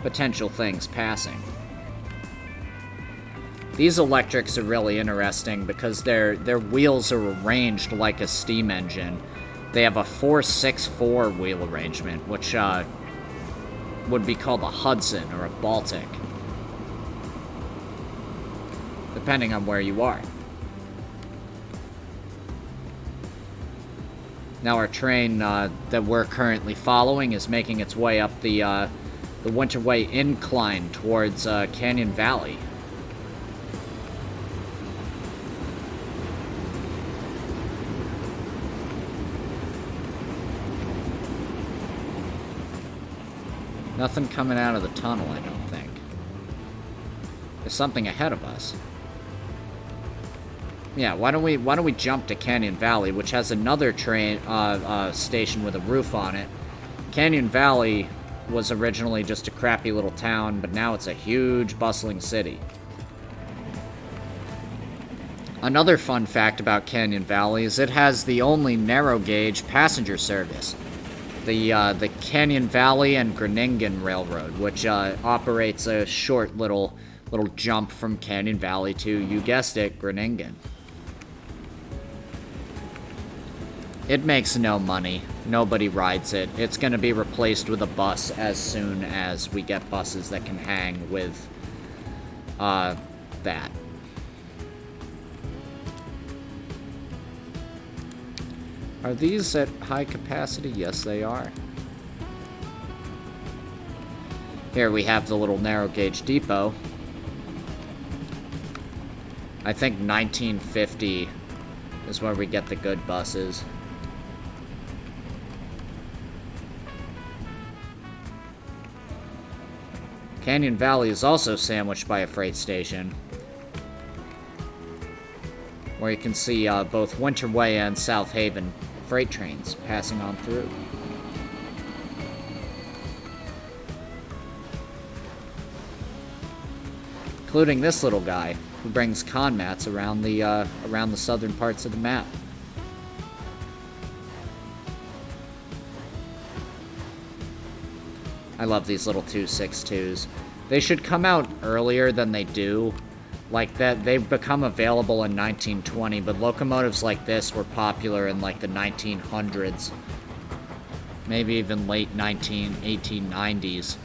potential things passing. These electrics are really interesting because their wheels are arranged like a steam engine. They have a 4-6-4 wheel arrangement, which would be called a Hudson or a Baltic, depending on where you are. Now our train that we're currently following is making its way up the Winterway incline towards Canyon Valley. Nothing coming out of the tunnel, I don't think. There's something ahead of us. Yeah, why don't we jump to Canyon Valley, which has another train station with a roof on it. Canyon Valley was originally just a crappy little town, but now it's a huge, bustling city. Another fun fact about Canyon Valley is it has the only narrow gauge passenger service. The Canyon Valley and Groningen Railroad, which operates a short little jump from Canyon Valley to, you guessed it, Groningen. It makes no money. Nobody rides it. It's going to be replaced with a bus as soon as we get buses that can hang with that. Are these at high capacity? Yes, they are. Here we have the little narrow gauge depot. I think 1950 is where we get the good buses. Canyon Valley is also sandwiched by a freight station, where you can see both Winterway and South Haven freight trains passing on through. Including this little guy, who brings conmats around the southern parts of the map. I love these little 262s. They should come out earlier than they do. Like that, they've become available in 1920, but locomotives like this were popular in like the 1900s. Maybe even late 1890s.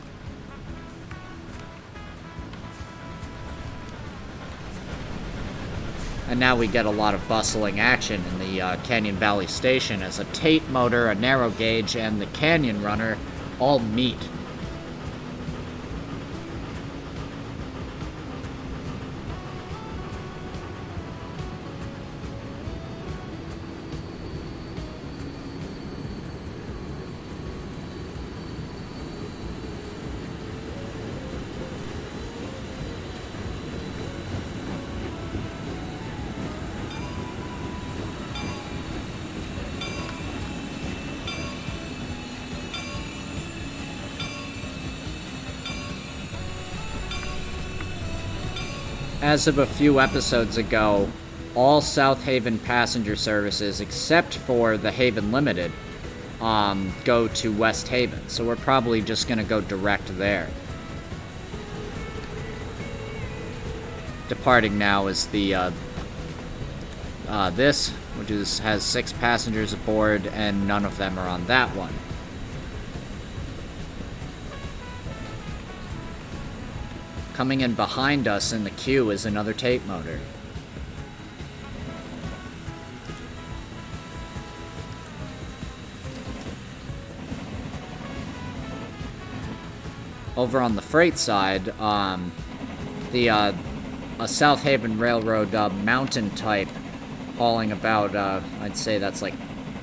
And now we get a lot of bustling action in the Canyon Valley Station as a Tate motor, a narrow gauge, and the Canyon Runner all meet. As of a few episodes ago, all South Haven passenger services, except for the Haven Limited, go to West Haven. So we're probably just going to go direct there. Departing now is the this, which has 6 passengers aboard, and none of them are on that one. Coming in behind us in the queue is another tape motor. Over on the freight side, a South Haven Railroad mountain type hauling about, I'd say that's like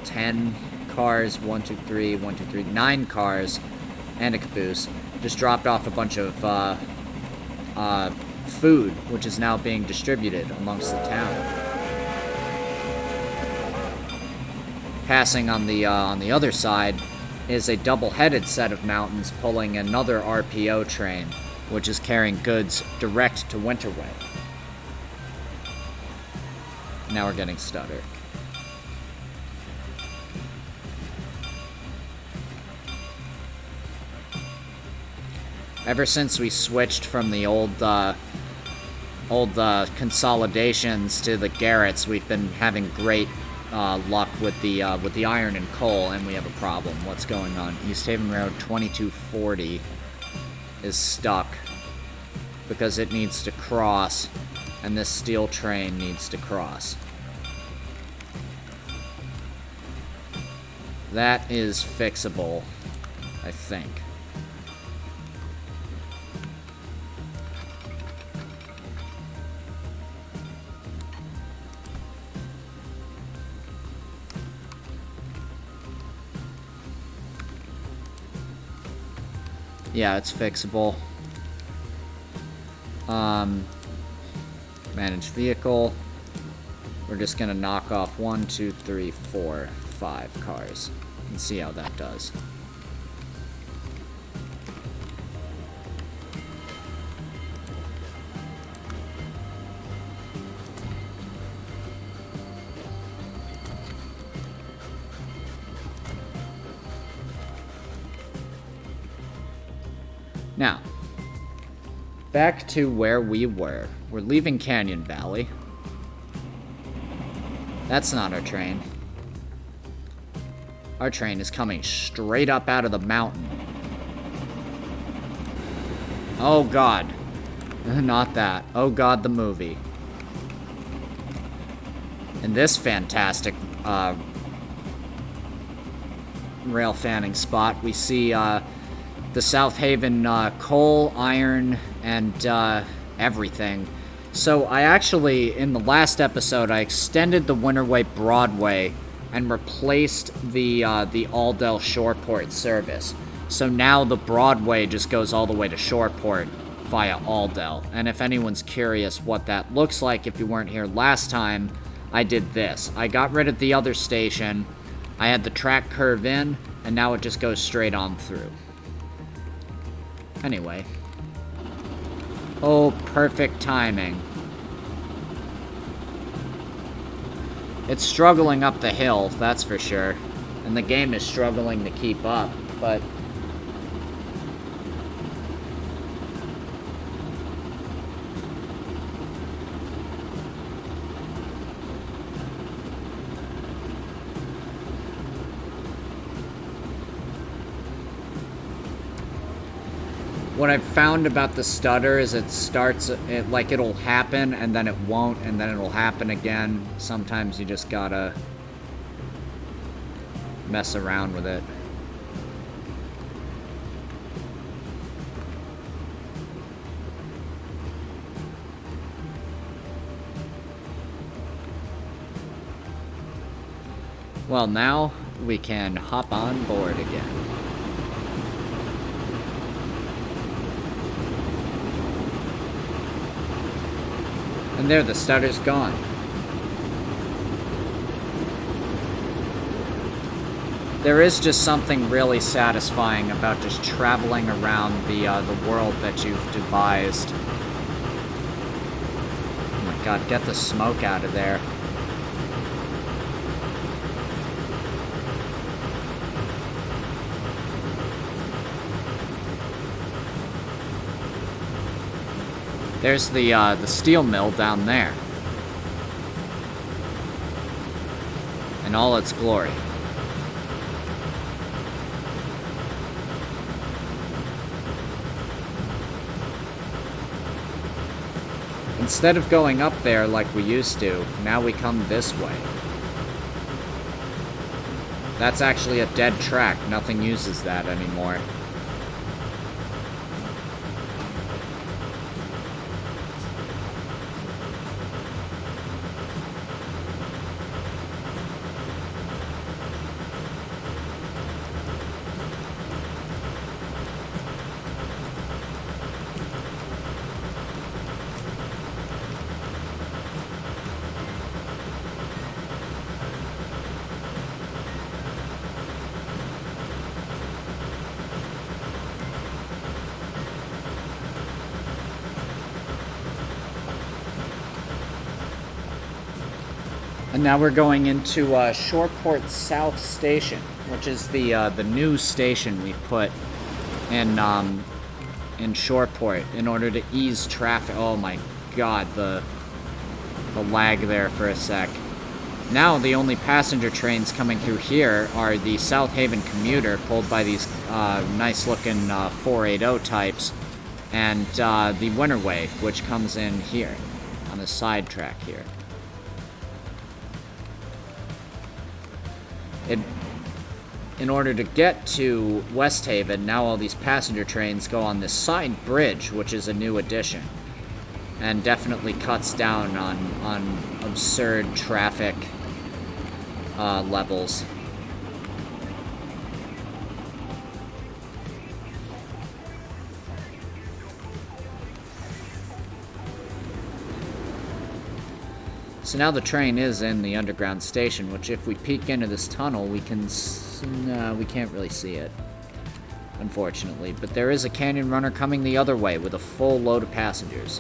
10 cars, 9 cars, and a caboose, just dropped off a bunch of food, which is now being distributed amongst the town. Passing on the other side is a double-headed set of mountains pulling another RPO train, which is carrying goods direct to Winterway. Now we're getting stutter. Ever since we switched from the old consolidations to the Garretts, we've been having great luck with the iron and coal, and we have a problem. What's going on? East Haven Road 2240 is stuck because it needs to cross, and this steel train needs to cross. That is fixable, I think. Yeah, it's fixable. Manage vehicle. We're just gonna knock off 1, 2, 3, 4, 5 cars and see how that does. Now, back to where we were. We're leaving Canyon Valley. That's not our train. Our train is coming straight up out of the mountain. Oh god. Not that. Oh god, the movie. In this fantastic rail fanning spot, we see the South Haven coal, iron, and everything. So I actually, in the last episode, I extended the Winterway Broadway and replaced the Aldell Shoreport service. So now the Broadway just goes all the way to Shoreport via Aldell. And if anyone's curious what that looks like, if you weren't here last time, I did this. I got rid of the other station, I had the track curve in, and now it just goes straight on through. Anyway. Oh, perfect timing. It's struggling up the hill, that's for sure. And the game is struggling to keep up, but... What I've found about the stutter is it starts, like it'll happen and then it won't and then it'll happen again. Sometimes you just gotta mess around with it. Well, now we can hop on board again. And there, the stutter's gone. There is just something really satisfying about just traveling around the world that you've devised. Oh my god, get the smoke out of there. There's the steel mill down there. in all its glory. Instead of going up there like we used to, now we come this way. That's actually a dead track. Nothing uses that anymore. And now we're going into Shoreport South Station, which is the new station we've put in Shoreport in order to ease traffic. Oh my god, the lag there for a sec. Now the only passenger trains coming through here are the South Haven commuter, pulled by these nice-looking 480 types, and the Winterway, which comes in here on the side track here. In order to get to West Haven, now all these passenger trains go on this side bridge, which is a new addition, and definitely cuts down on absurd traffic levels. So now the train is in the underground station, which if we peek into this tunnel, we can... No, we can't really see it, unfortunately. But there is a canyon runner coming the other way with a full load of passengers.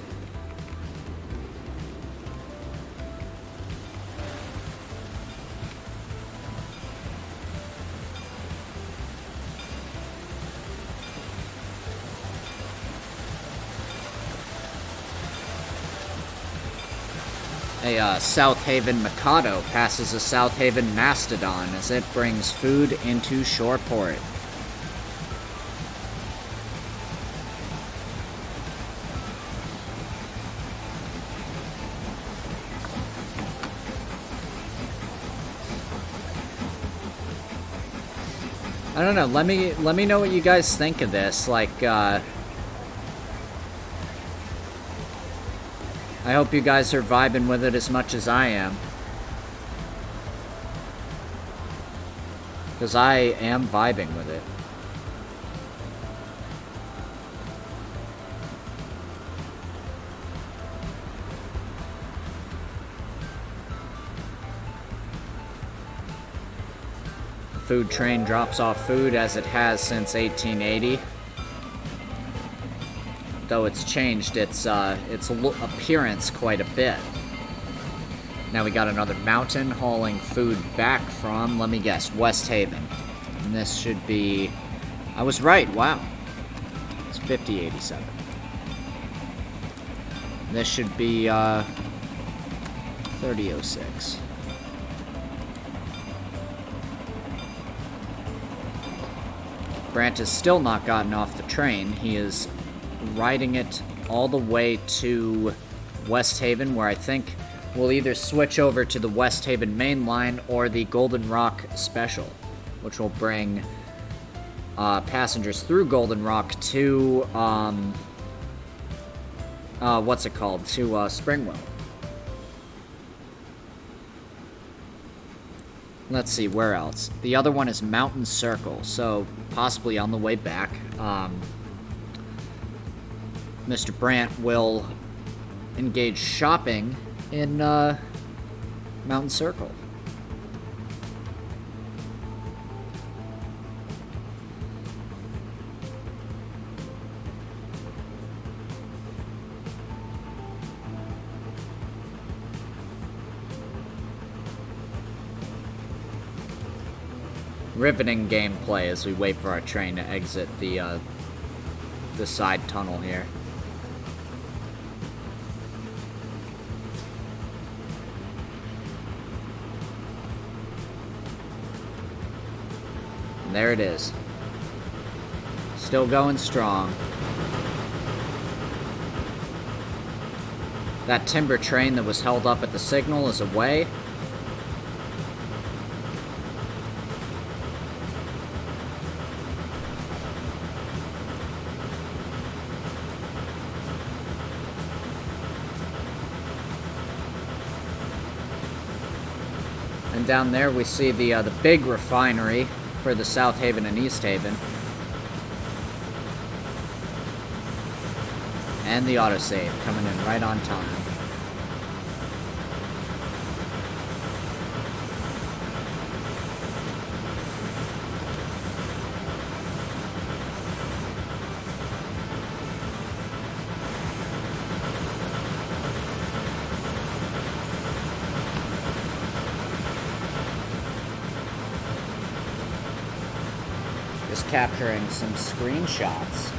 A South Haven Mikado passes a South Haven Mastodon as it brings food into Shoreport. I don't know, let me know what you guys think of this, like, I hope you guys are vibing with it as much as I am. Because I am vibing with it. Food train drops off food as it has since 1880. Though it's changed its appearance quite a bit. Now we got another mountain hauling food back from, let me guess, West Haven. And this should be... I was right, wow. It's 5087. This should be 3006. Brant has still not gotten off the train. He is riding it all the way to West Haven, where I think we'll either switch over to the West Haven main line or the Golden Rock Special, which will bring passengers through Golden Rock to, what's it called? To Springwell. Let's see, where else? The other one is Mountain Circle, so possibly on the way back, Mr. Brant will engage shopping in Mountain Circle. Riveting gameplay as we wait for our train to exit the side tunnel here. And there it is. Still going strong. That timber train that was held up at the signal is away. And down there we see the big refinery for the South Haven and East Haven. And the autosave coming in right on time. Just capturing some screenshots.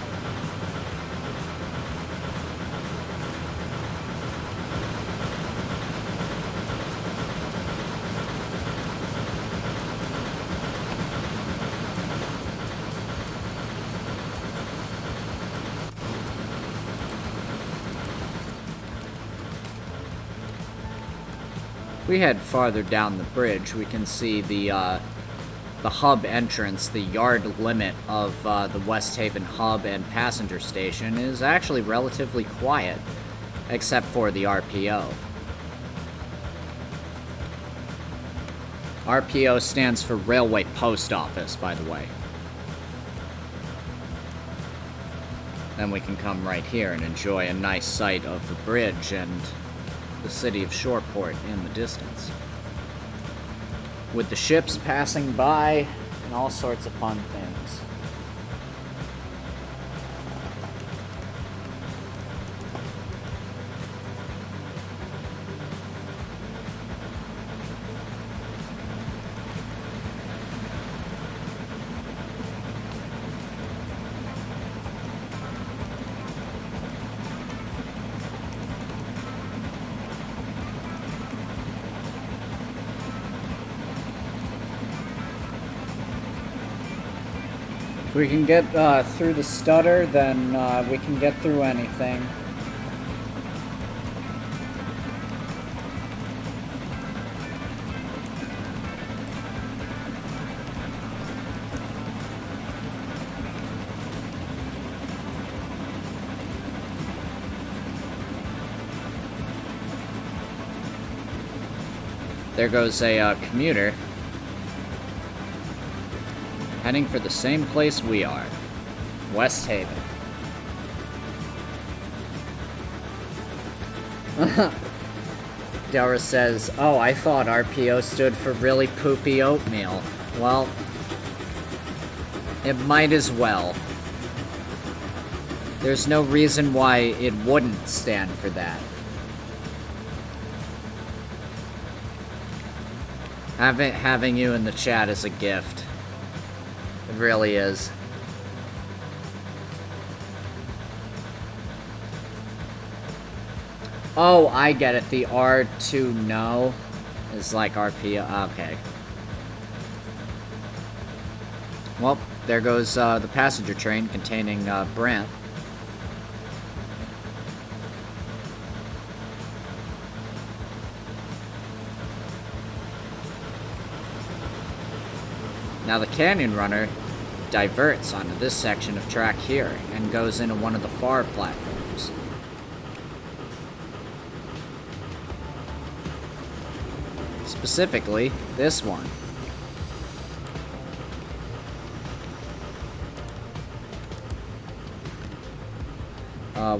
If we head farther down the bridge, we can see the hub entrance, the yard limit of the West Haven hub and passenger station is actually relatively quiet, except for the RPO. RPO stands for Railway Post Office, by the way. Then we can come right here and enjoy a nice sight of the bridge and the city of Shoreport in the distance, with the ships passing by and all sorts of fun things. If we can get through the stutter, then we can get through anything. There goes a commuter. Heading for the same place we are. West Haven. Dara says, oh, I thought RPO stood for really poopy oatmeal. Well, it might as well. There's no reason why it wouldn't stand for that. Having you in the chat is a gift. It really is. Oh, I get it. The R2 no is like RPO. Okay. Well, there goes the passenger train containing Brant. Now the Canyon Runner diverts onto this section of track here and goes into one of the far platforms. Specifically, this one.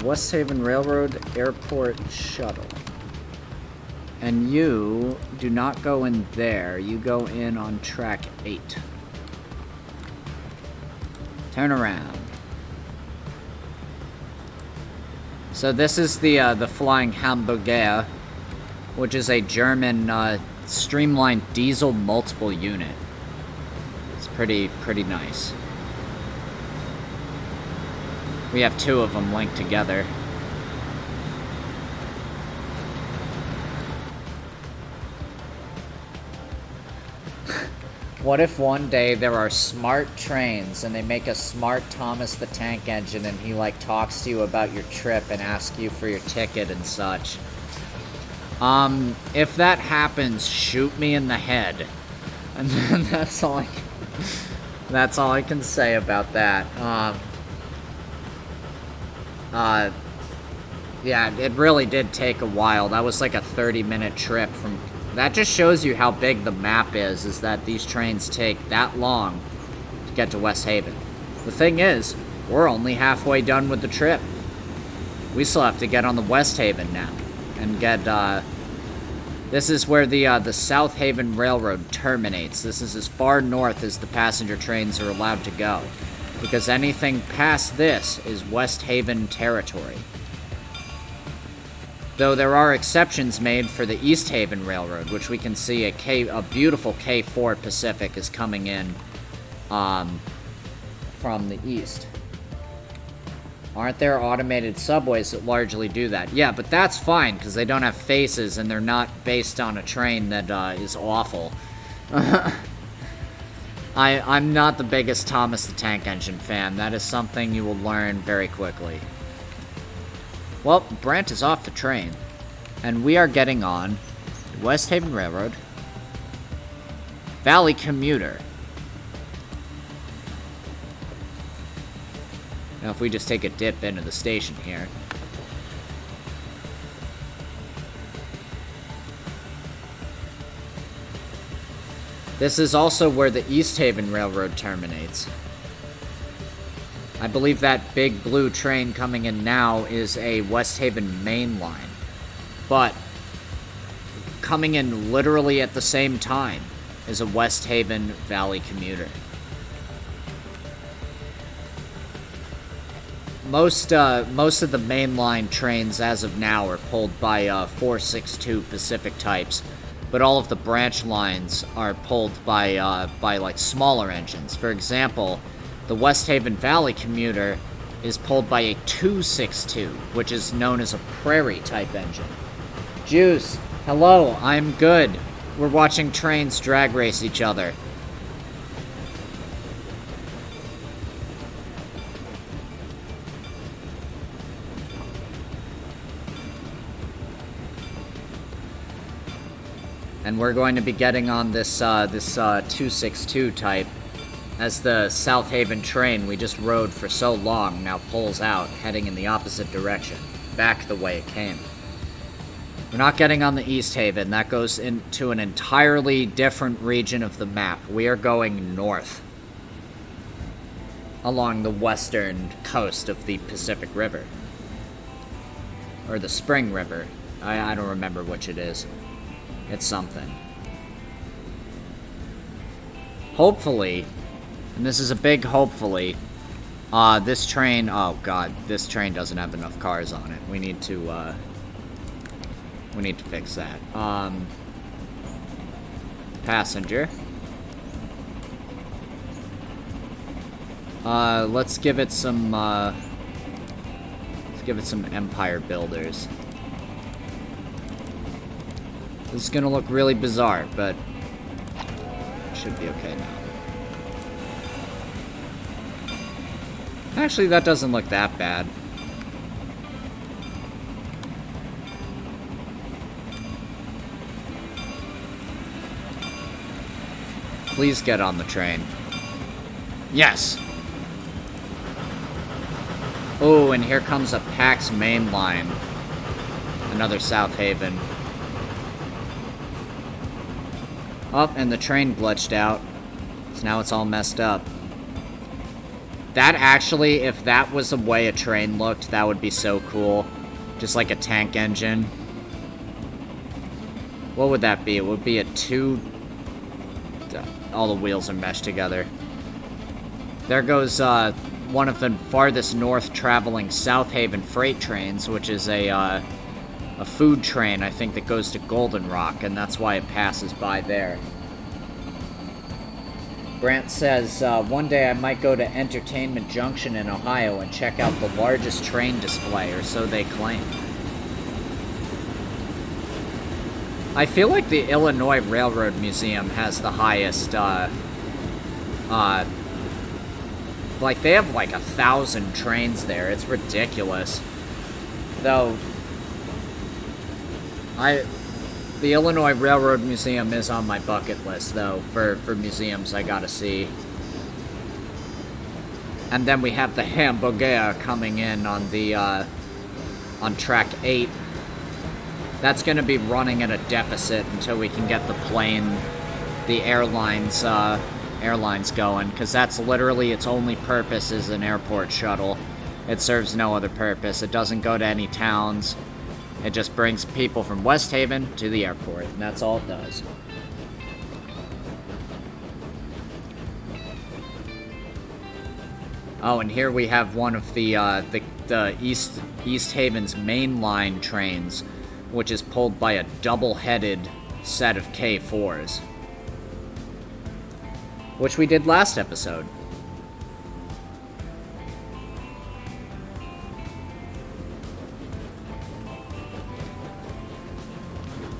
West Haven Railroad Airport Shuttle. And you do not go in there, you go in on track 8. Turn around. So this is the Flying Hamburger, which is a German streamlined diesel multiple unit. It's pretty nice. We have 2 of them linked together. What if one day there are smart trains and they make a smart Thomas the Tank Engine and he like talks to you about your trip and asks you for your ticket and such? If that happens, shoot me in the head. And that's all I can say about that. Yeah, it really did take a while. That was like a 30-minute trip from... That just shows you how big the map is that these trains take that long to get to West Haven. The thing is, we're only halfway done with the trip. We still have to get on the West Haven now and get, this is where the South Haven Railroad terminates. This is as far north as the passenger trains are allowed to go, because anything past this is West Haven territory. Though there are exceptions made for the East Haven Railroad, which we can see a beautiful K4 Pacific is coming in from the east. Aren't there automated subways that largely do that? Yeah, but that's fine, because they don't have faces and they're not based on a train that is awful. I'm not the biggest Thomas the Tank Engine fan. That is something you will learn very quickly. Well, Brant is off the train, and we are getting on West Haven Railroad, Valley Commuter. Now, if we just take a dip into the station here. This is also where the East Haven Railroad terminates. I believe that big blue train coming in now is a West Haven main line. But coming in literally at the same time is a West Haven Valley Commuter. Most of the mainline trains as of now are pulled by 462 Pacific types, but all of the branch lines are pulled by like smaller engines. For example, the West Haven Valley Commuter is pulled by a 262, which is known as a Prairie type engine. Juice, hello, I'm good. We're watching trains drag race each other. And we're going to be getting on this 262 type as the South Haven train we just rode for so long now pulls out, heading in the opposite direction, back the way it came. We're not getting on the East Haven. That goes into an entirely different region of the map. We are going north along the western coast of the Pacific River. Or the Spring River. I don't remember which it is. It's something. Hopefully, and this is a big hopefully, this train, oh god, this train doesn't have enough cars on it. We need to fix that. Passenger. Let's give it some Empire Builders. This is gonna look really bizarre, but it should be okay now. Actually, that doesn't look that bad. Please get on the train. Yes! Oh, and here comes a PAX main line. Another South Haven. Oh, and the train glitched out. So now it's all messed up. That actually, if that was the way a train looked, that would be so cool. Just like a tank engine. What would that be? It would be a all the wheels are meshed together. There goes one of the farthest north traveling South Haven freight trains, which is a food train, I think, that goes to Golden Rock, and that's why it passes by there. Brant says, one day I might go to Entertainment Junction in Ohio and check out the largest train display, or so they claim. I feel like the Illinois Railroad Museum has the highest Like, they have like 1,000 trains there. It's ridiculous. Though, the Illinois Railroad Museum is on my bucket list, though, for museums I gotta see. And then we have the Hamburger coming in on the, on track 8. That's gonna be running at a deficit until we can get the plane, the airlines going, because that's literally its only purpose is an airport shuttle. It serves no other purpose. It doesn't go to any towns. It just brings people from West Haven to the airport, and that's all it does. Oh, and here we have one of the East Haven's main line trains, which is pulled by a double-headed set of K4s. Which we did last episode.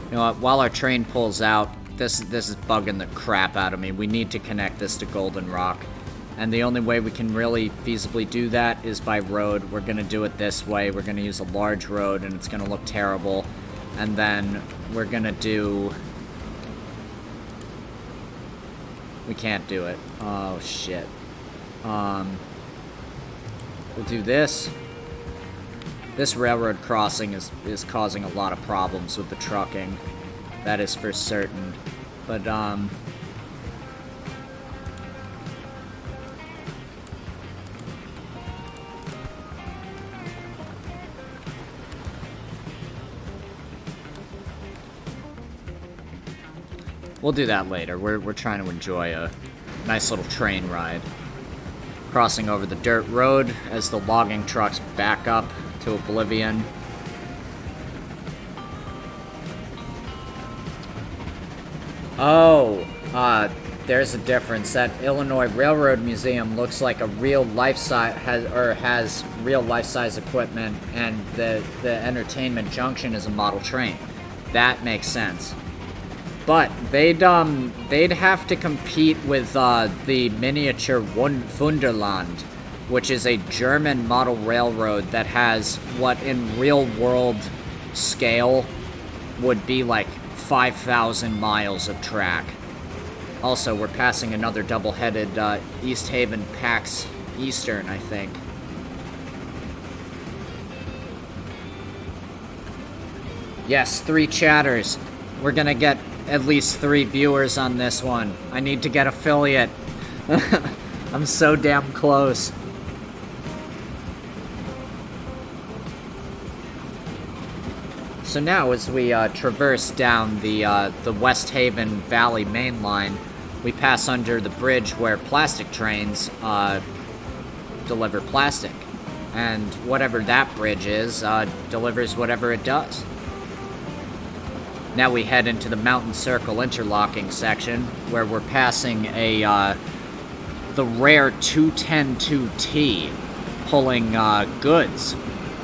You know what, while our train pulls out, this is bugging the crap out of me. We need to connect this to Golden Rock. And the only way we can really feasibly do that is by road. We're gonna do it this way. We're gonna use a large road and it's gonna look terrible. And then we're gonna do... We can't do it. Oh, shit. We'll do this. This railroad crossing is causing a lot of problems with the trucking. That is for certain. But, we'll do that later. We're trying to enjoy a nice little train ride. Crossing over the dirt road as the logging trucks back up to oblivion. Oh, there's a difference. That Illinois Railroad Museum looks like a real life-size has real life-size equipment, and the Entertainment Junction is a model train. That makes sense. But they'd have to compete with the miniature Wunderland, which is a German model railroad that has what in real-world scale would be like 5,000 miles of track. Also, we're passing another double-headed East Haven Pax Eastern, I think. Yes, 3 chatters. We're gonna get at least 3 viewers on this one. I need to get affiliate. I'm so damn close. So now, as we traverse down the West Haven Valley main line, we pass under the bridge where plastic trains deliver plastic. And whatever that bridge is, delivers whatever it does. Now we head into the Mountain Circle interlocking section, where we're passing the rare 210-2T, pulling goods,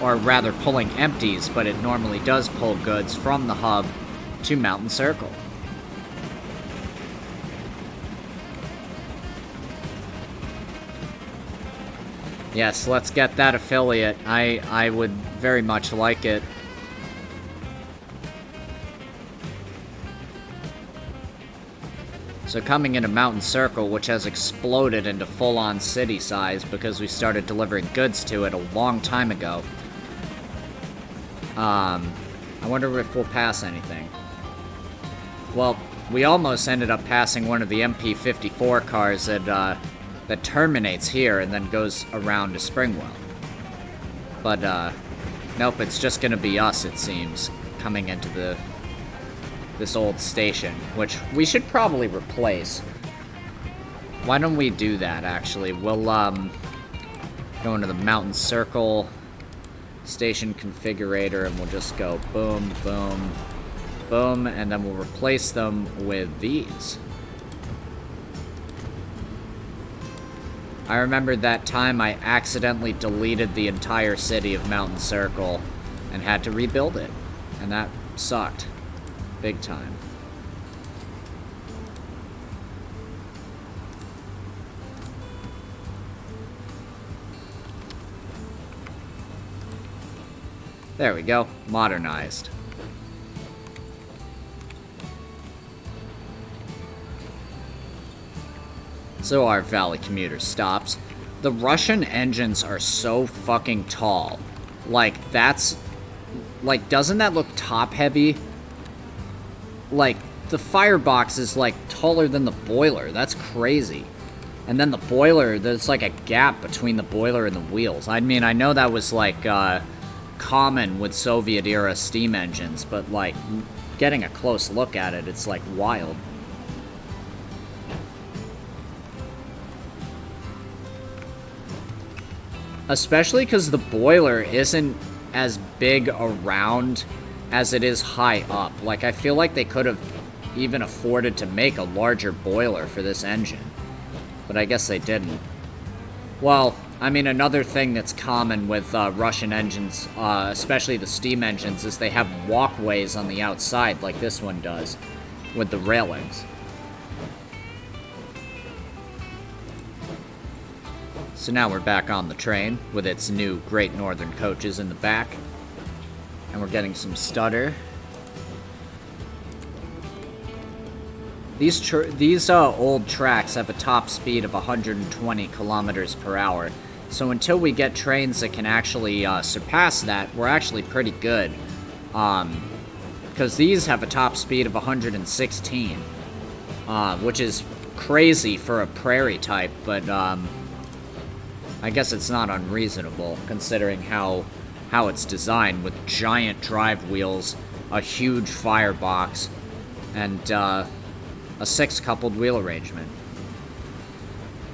or rather pulling empties, but it normally does pull goods from the hub to Mountain Circle. Yes, let's get that affiliate. I would very much like it. So coming into Mountain Circle, which has exploded into full-on city size because we started delivering goods to it a long time ago. I wonder if we'll pass anything. Well, we almost ended up passing one of the MP54 cars that terminates here and then goes around to Springwell. But, nope, it's just gonna be us, it seems, coming into this old station, which we should probably replace. Why don't we do that, actually? We'll, go into the Mountain Circle station configurator, and we'll just go boom, boom, boom, and then we'll replace them with these. I remember that time I accidentally deleted the entire city of Mountain Circle and had to rebuild it, and that sucked. Big time. There we go. Modernized. So our Valley commuter stops. The Russian engines are so fucking tall. Like, that's... Like, doesn't that look top-heavy? Like, the firebox is, like, taller than the boiler. That's crazy. And then the boiler, there's, like, a gap between the boiler and the wheels. I mean, I know that was, like, common with Soviet-era steam engines, but, like, getting a close look at it, it's, like, wild. Especially because the boiler isn't as big around as it is high up. Like, I feel like they could have even afforded to make a larger boiler for this engine. But I guess they didn't. Well, I mean, another thing that's common with Russian engines, especially the steam engines, is they have walkways on the outside, like this one does, with the railings. So now we're back on the train with its new Great Northern coaches in the back. And we're getting some stutter. These old tracks have a top speed of 120 kilometers per hour. So until we get trains that can actually surpass that, we're actually pretty good. Because these have a top speed of 116. Which is crazy for a prairie type, but... I guess it's not unreasonable, considering how it's designed, with giant drive wheels, a huge firebox, and a 6-coupled wheel arrangement.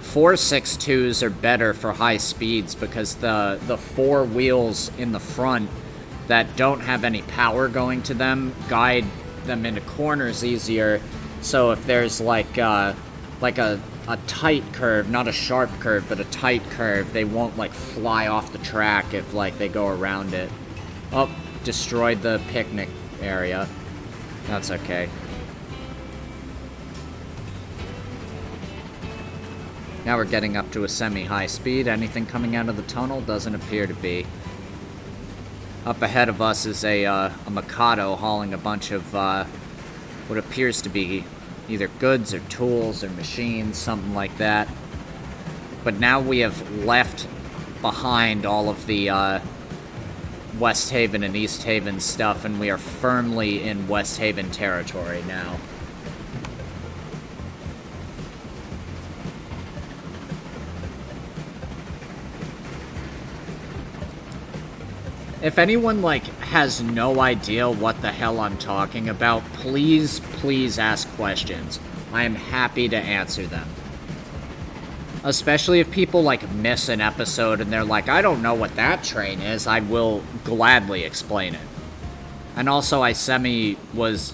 4.62s are better for high speeds because the 4 wheels in the front that don't have any power going to them guide them into corners easier. So if there's like a tight curve, not a sharp curve, but a tight curve, they won't, like, fly off the track if, like, they go around it. Oh, destroyed the picnic area. That's okay. Now we're getting up to a semi-high speed. Anything coming out of the tunnel? Doesn't appear to be. Up ahead of us is a Mikado hauling a bunch of, what appears to be either goods or tools or machines, something like that. But now we have left behind all of the West Haven and East Haven stuff, and we are firmly in West Haven territory now. If anyone, like, has no idea what the hell I'm talking about, please ask questions. I am happy to answer them. Especially if people, like, miss an episode and they're like, I don't know what that train is, I will gladly explain it. And also, I was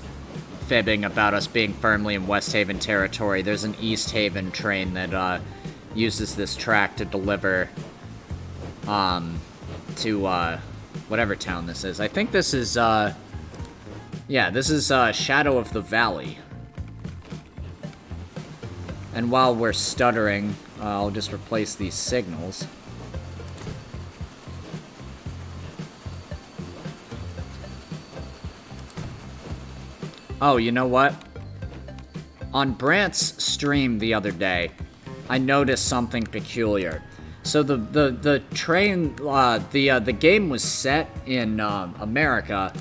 fibbing about us being firmly in West Haven territory. There's an East Haven train that uses this track to deliver to whatever town this is. I think this is this is Shadow of the Valley. And while we're stuttering, I'll just replace these signals. Oh, you know what? On Brant's stream the other day, I noticed something peculiar. So the train, the game was set in America,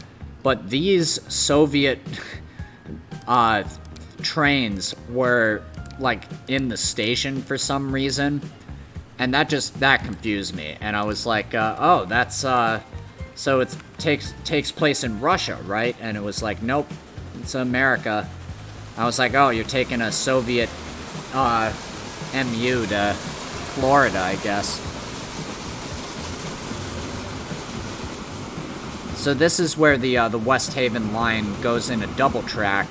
but these Soviet trains were, like, in the station for some reason, and that confused me. And I was like, oh, that's so it takes place in Russia, right? And it was like, nope, it's America. I was like, oh, you're taking a Soviet MU to Florida, I guess. So this is where the West Haven line goes in a double track,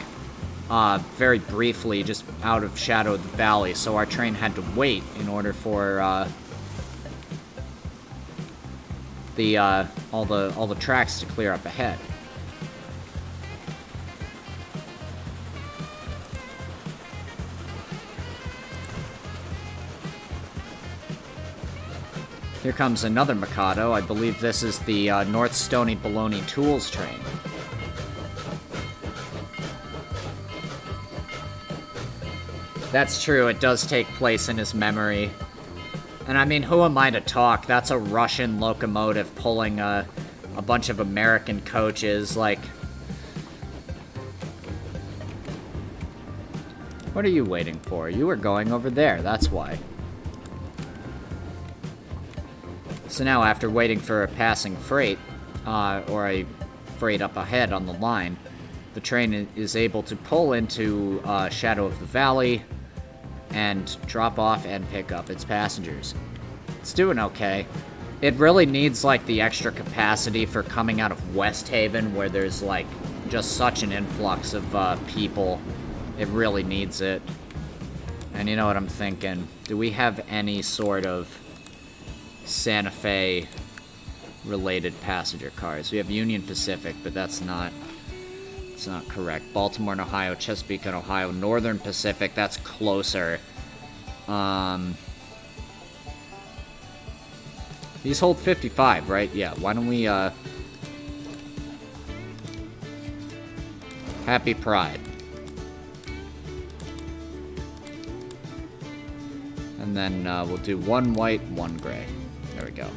very briefly, just out of Shadow of the Valley. So our train had to wait in order for all the tracks to clear up ahead. Here comes another Mikado. I believe this is the North Stony Baloney Tools train. That's true, it does take place in his memory. And I mean, who am I to talk? That's a Russian locomotive pulling a bunch of American coaches, like... What are you waiting for? You were going over there, that's why. So now, after waiting for a passing freight, or a freight up ahead on the line, the train is able to pull into Shadow of the Valley and drop off and pick up its passengers. It's doing okay. It really needs, like, the extra capacity for coming out of West Haven, where there's, like, just such an influx of people. It really needs it. And you know what I'm thinking? Do we have any sort of Santa Fe related passenger cars? We have Union Pacific, but that's not correct. Baltimore and Ohio, Chesapeake and Ohio, Northern Pacific, that's closer. These hold 55, right? Yeah, why don't we, Happy Pride. And then, we'll do one white, one gray. There we go.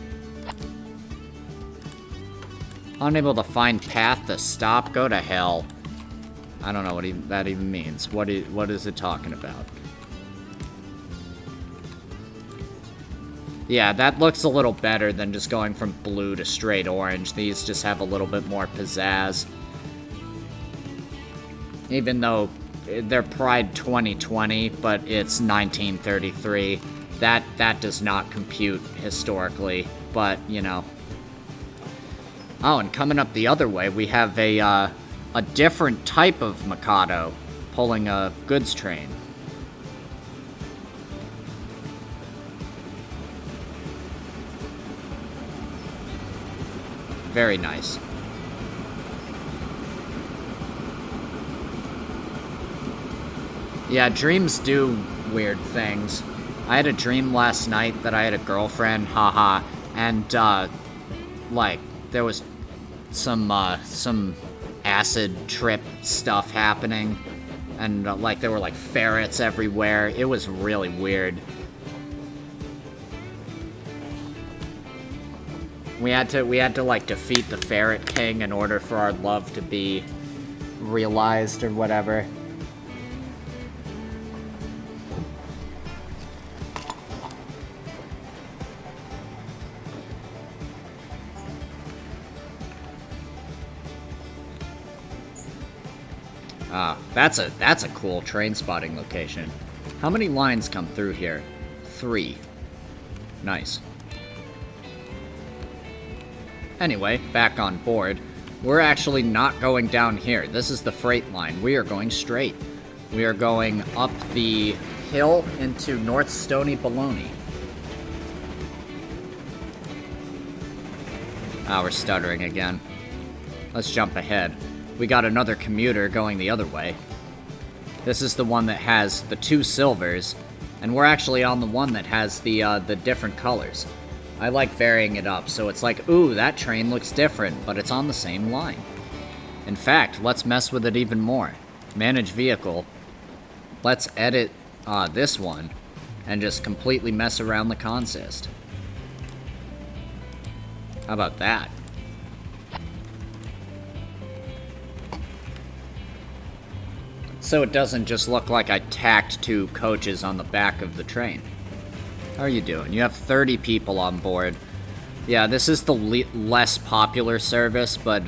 Unable to find path to stop? Go to hell. I don't know what that even means. What is it talking about? Yeah, that looks a little better than just going from blue to straight orange. These just have a little bit more pizzazz. Even though they're Pride 2020, but it's 1933. That does not compute historically, but, you know. Oh, and coming up the other way, we have a different type of Mikado pulling a goods train. Very nice. Yeah, dreams do weird things. I had a dream last night that I had a girlfriend, haha, and, like, there was some acid trip stuff happening, and, like, there were, like, ferrets everywhere. It was really weird. We had to, like, defeat the Ferret King in order for our love to be realized or whatever. That's a cool train spotting location. How many lines come through here? 3. Nice. Anyway, back on board. We're actually not going down here. This is the freight line. We are going straight. We are going up the hill into North Stony Baloney. Ah, we're stuttering again. Let's jump ahead. We got another commuter going the other way. This is the one that has the 2 silvers, and we're actually on the one that has the different colors. I like varying it up, so it's like, ooh, that train looks different, but it's on the same line. In fact, let's mess with it even more. Manage vehicle. Let's edit this one, and just completely mess around the consist. How about that? So it doesn't just look like I tacked 2 coaches on the back of the train. How are you doing? You have 30 people on board. Yeah, this is the less popular service, but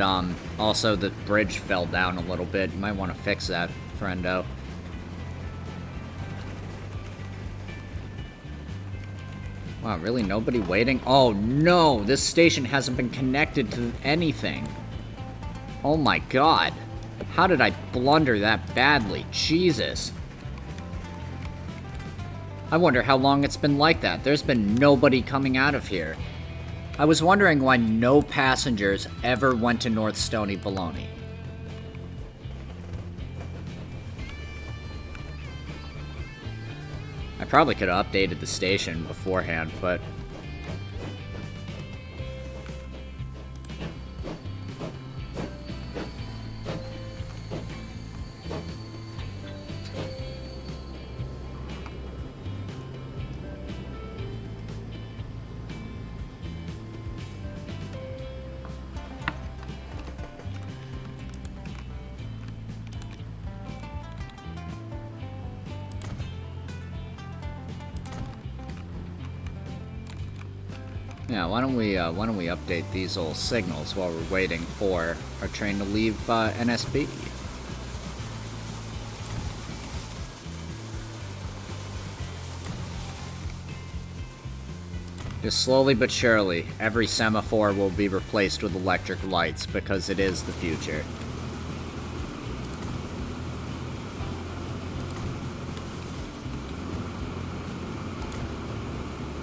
also the bridge fell down a little bit. You might want to fix that, friendo. Wow, really? Nobody waiting? Oh no! This station hasn't been connected to anything. Oh my god. How did I blunder that badly? Jesus. I wonder how long it's been like that. There's been nobody coming out of here. I was wondering why no passengers ever went to North Stony Baloney. I probably could have updated the station beforehand, but Yeah, why don't we update these old signals while we're waiting for our train to leave NSB? Just slowly but surely, every semaphore will be replaced with electric lights because it is the future.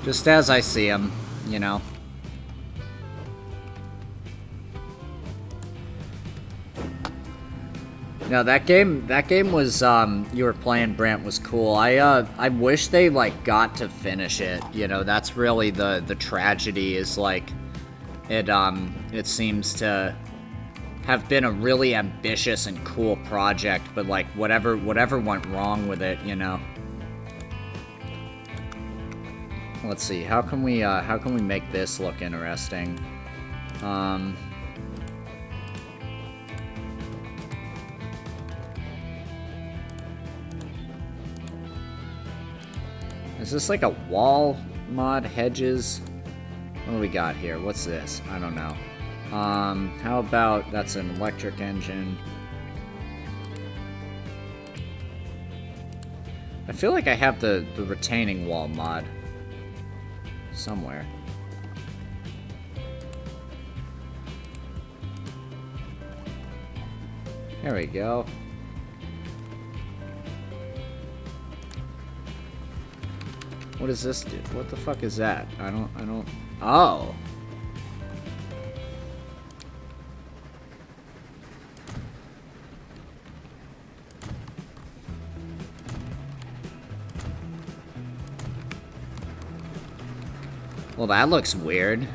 Just as I see them, you know. No, that game was, you were playing, Brant, was cool. I wish they, like, got to finish it, you know, that's really the tragedy, is, like, it seems to have been a really ambitious and cool project, but, like, whatever went wrong with it, you know. Let's see, how can we make this look interesting? Is this like a wall mod? Hedges? What do we got here? What's this? I don't know. How about, that's an electric engine. I feel like I have the retaining wall mod somewhere. There we go. What does this do? What the fuck is that? I don't... Oh! Well, that looks weird.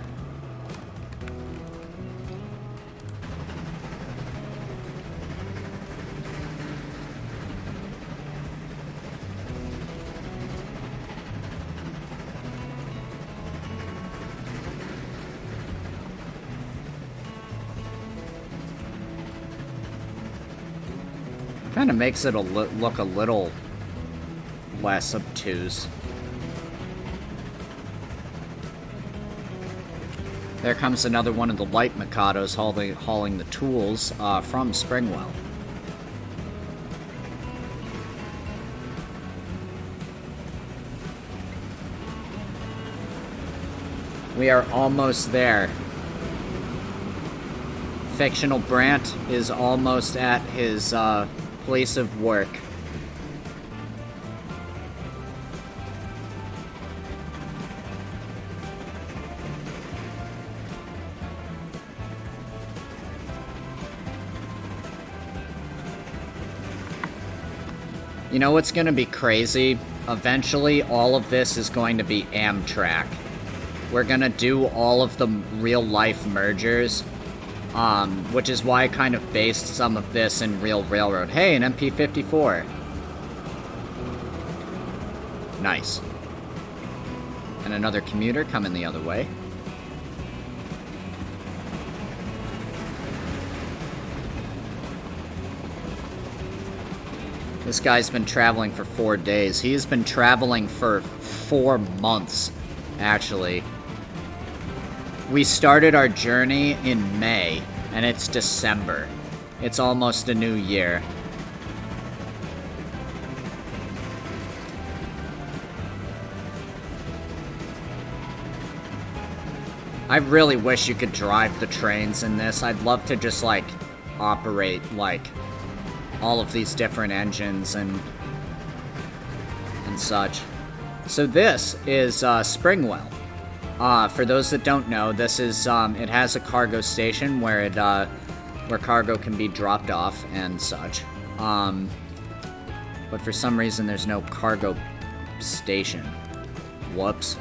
Kind of makes it look a little less obtuse. There comes another one of the light Mikados hauling the tools from Springwell. We are almost there. Fictional Brant is almost at his place of work. You know what's gonna be crazy? Eventually, all of this is going to be Amtrak. We're gonna do all of the real-life mergers, which is why I kind of based some of this in Real Railroad. Hey, an MP54. Nice. And another commuter coming the other way. This guy's been traveling for 4 days. He's been traveling for 4 months, actually. We started our journey in May, and it's December. It's almost a new year. I really wish you could drive the trains in this. I'd love to just, like, operate, like, all of these different engines and such. So this is Springwell. For those that don't know, this is it has a cargo station where where cargo can be dropped off and such. But for some reason there's no cargo station. Whoops.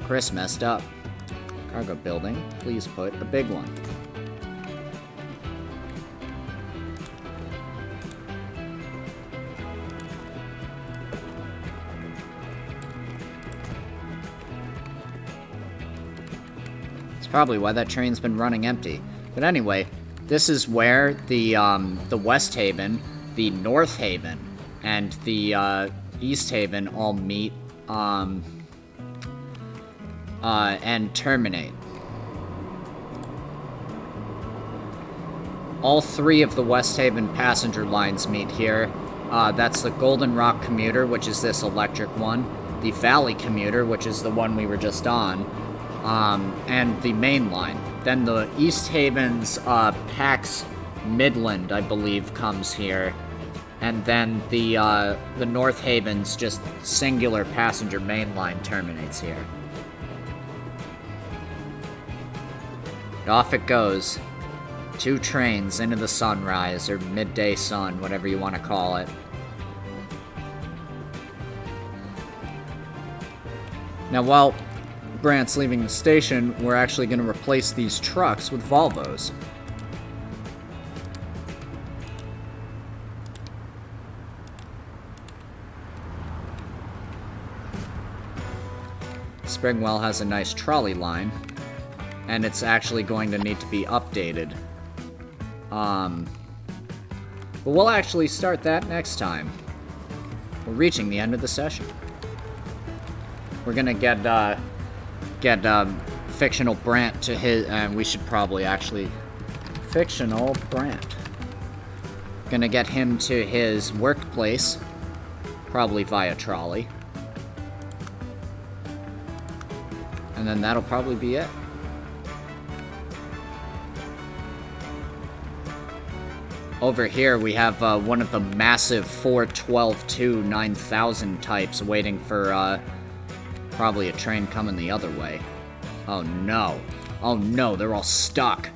Chris messed up. Cargo building, please put a big one. Probably why that train's been running empty. But anyway, this is where the West Haven, the North Haven, and the East Haven all meet. and terminate. All three of the West Haven passenger lines meet here. That's the Golden Rock Commuter, which is this electric one, the Valley Commuter, which is the one we were just on, and the main line. Then the East Haven's Pax Midland, I believe, comes here, and then the North Haven's just singular passenger main line terminates here. And off it goes. 2 trains into the sunrise, or midday sun, whatever you want to call it. Now, while Brant's leaving the station, we're actually going to replace these trucks with Volvos. Springwell has a nice trolley line, and it's actually going to need to be updated. But we'll actually start that next time. We're reaching the end of the session. We're gonna get fictional Brant to his, and we should probably actually fictional Brant. Gonna get him to his workplace, probably via trolley, and then that'll probably be it. Over here, we have one of the massive 412-2 9000 types waiting for probably a train coming the other way. Oh no. Oh no, they're all stuck.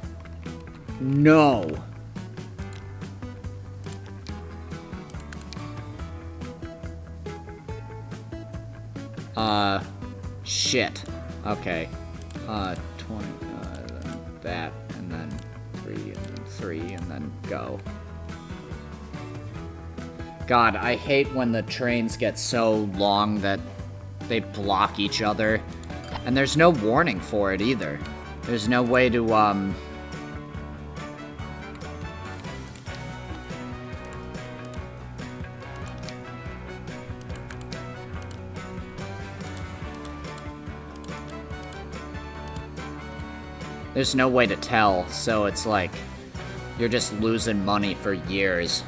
No. Shit. Okay. 20, that, and then 3, and then 3, and then go. God, I hate when the trains get so long that they block each other. And there's no warning for it either. There's no way to, there's no way to tell, so it's like, you're just losing money for years.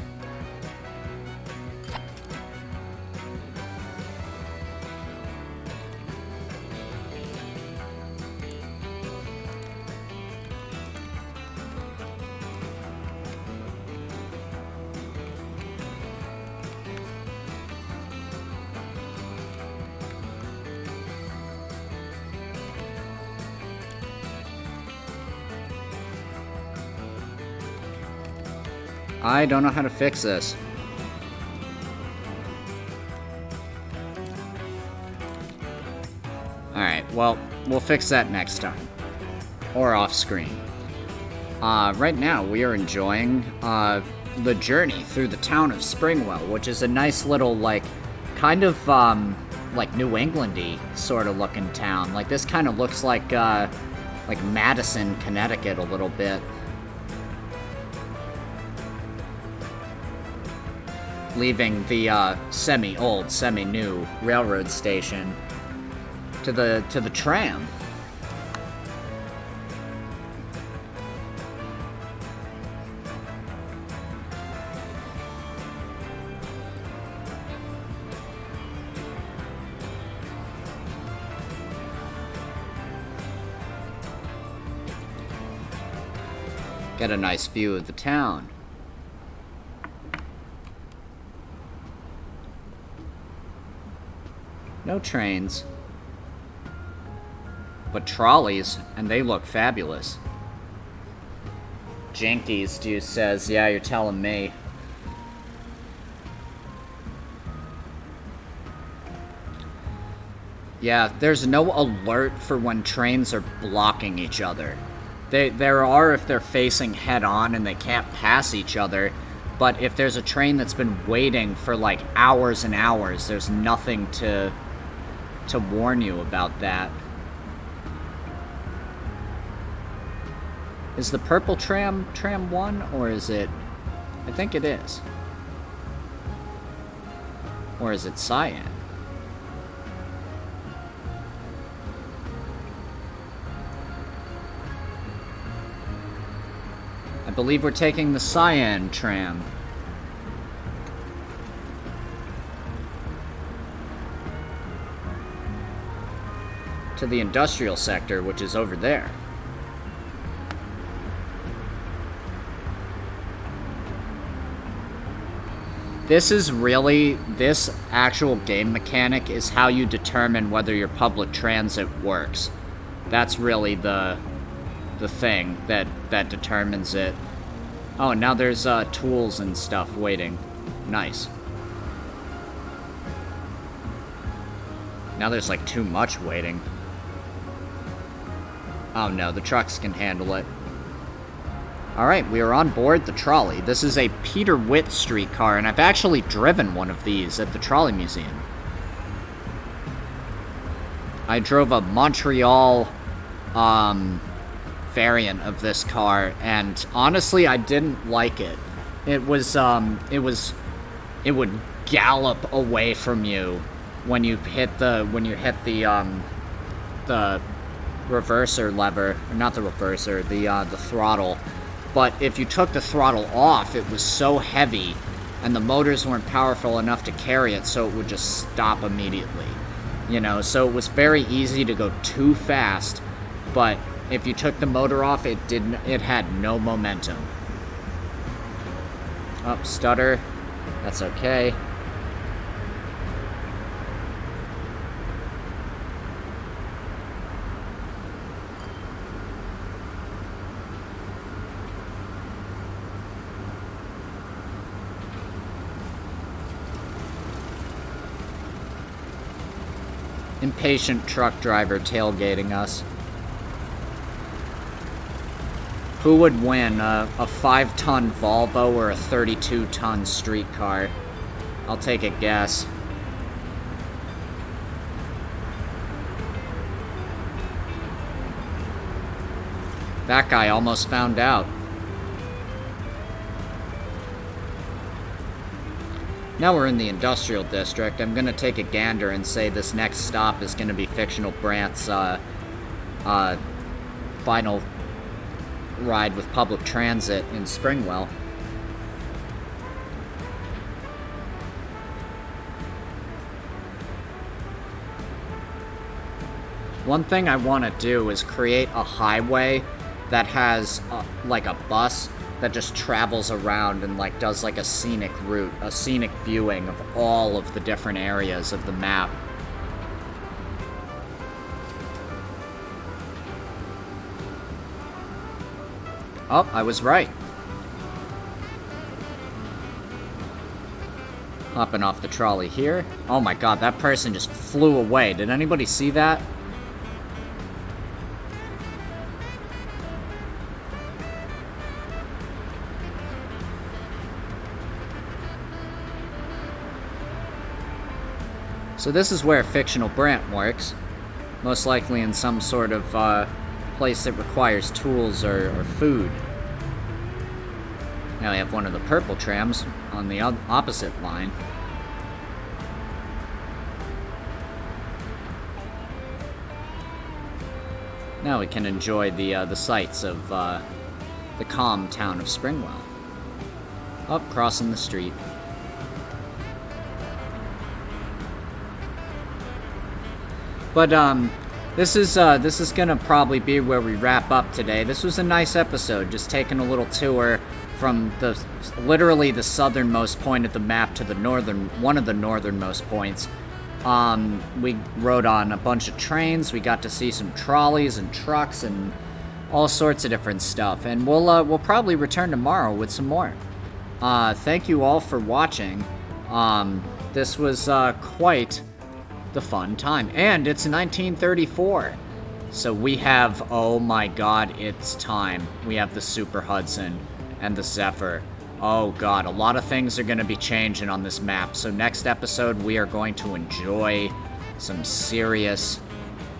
I don't know how to fix this. Alright, well, we'll fix that next time. Or off screen. Right now, we are enjoying the journey through the town of Springwell, which is a nice little, like, kind of, like, New England-y sort of looking town. Like, this kind of looks like Madison, Connecticut a little bit. Leaving the semi-old, semi-new railroad station to the tram. Get a nice view of the town. No trains, but trolleys, and they look fabulous. Jinkies Juice says, yeah, you're telling me. Yeah, there's no alert for when trains are blocking each other. There are if they're facing head-on and they can't pass each other, but if there's a train that's been waiting for like hours and hours, there's nothing to warn you about that. Is the purple tram 1, or is it... I think it is. Or is it cyan? I believe we're taking the Cyan tram. To the industrial sector, which is over there. This actual game mechanic is how you determine whether your public transit works. That's really the thing that determines it. Oh, now there's tools and stuff waiting. Nice. Now there's like too much waiting. Oh no, the trucks can handle it. Alright, we are on board the trolley. This is a Peter Witt streetcar, and I've actually driven one of these at the Trolley Museum. I drove a Montreal variant of this car, and honestly, I didn't like it. It would gallop away from you when you hit the reverser lever, or not the reverser, the throttle. But if you took the throttle off, it was so heavy, and the motors weren't powerful enough to carry it, so it would just stop immediately. You know, so it was very easy to go too fast, but if you took the motor off, it had no momentum. Oh, stutter. That's okay. Impatient truck driver tailgating us. Who would win, a 5-ton Volvo or a 32-ton streetcar? I'll take a guess. That guy almost found out. Now we're in the industrial district. I'm gonna take a gander and say this next stop is gonna be Fictional Brant's final ride with public transit in Springwell. One thing I want to do is create a highway that has like a bus that just travels around and like does like a scenic route, a scenic viewing of all of the different areas of the map. Oh, I was right. Hopping off the trolley here. Oh my god, that person just flew away. Did anybody see that? So this is where Fictional Brant works. Most likely in some sort of place that requires tools or food. Now we have one of the purple trams on the opposite line. Now we can enjoy the sights of the calm town of Springwell. Up, crossing the street. But this is gonna probably be where we wrap up today. This was a nice episode, just taking a little tour from literally the southernmost point of the map to the one of the northernmost points. We rode on a bunch of trains. We got to see some trolleys and trucks and all sorts of different stuff. And we'll probably return tomorrow with some more. Thank you all for watching. This was quite the fun time. And it's 1934. So we have, oh my god, it's time. We have the Super Hudson and the Zephyr. Oh god, a lot of things are going to be changing on this map. So next episode, we are going to enjoy some serious,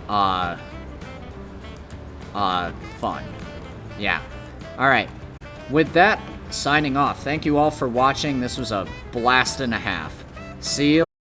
fun. Yeah. Alright. With that, signing off. Thank you all for watching. This was a blast and a half. See you.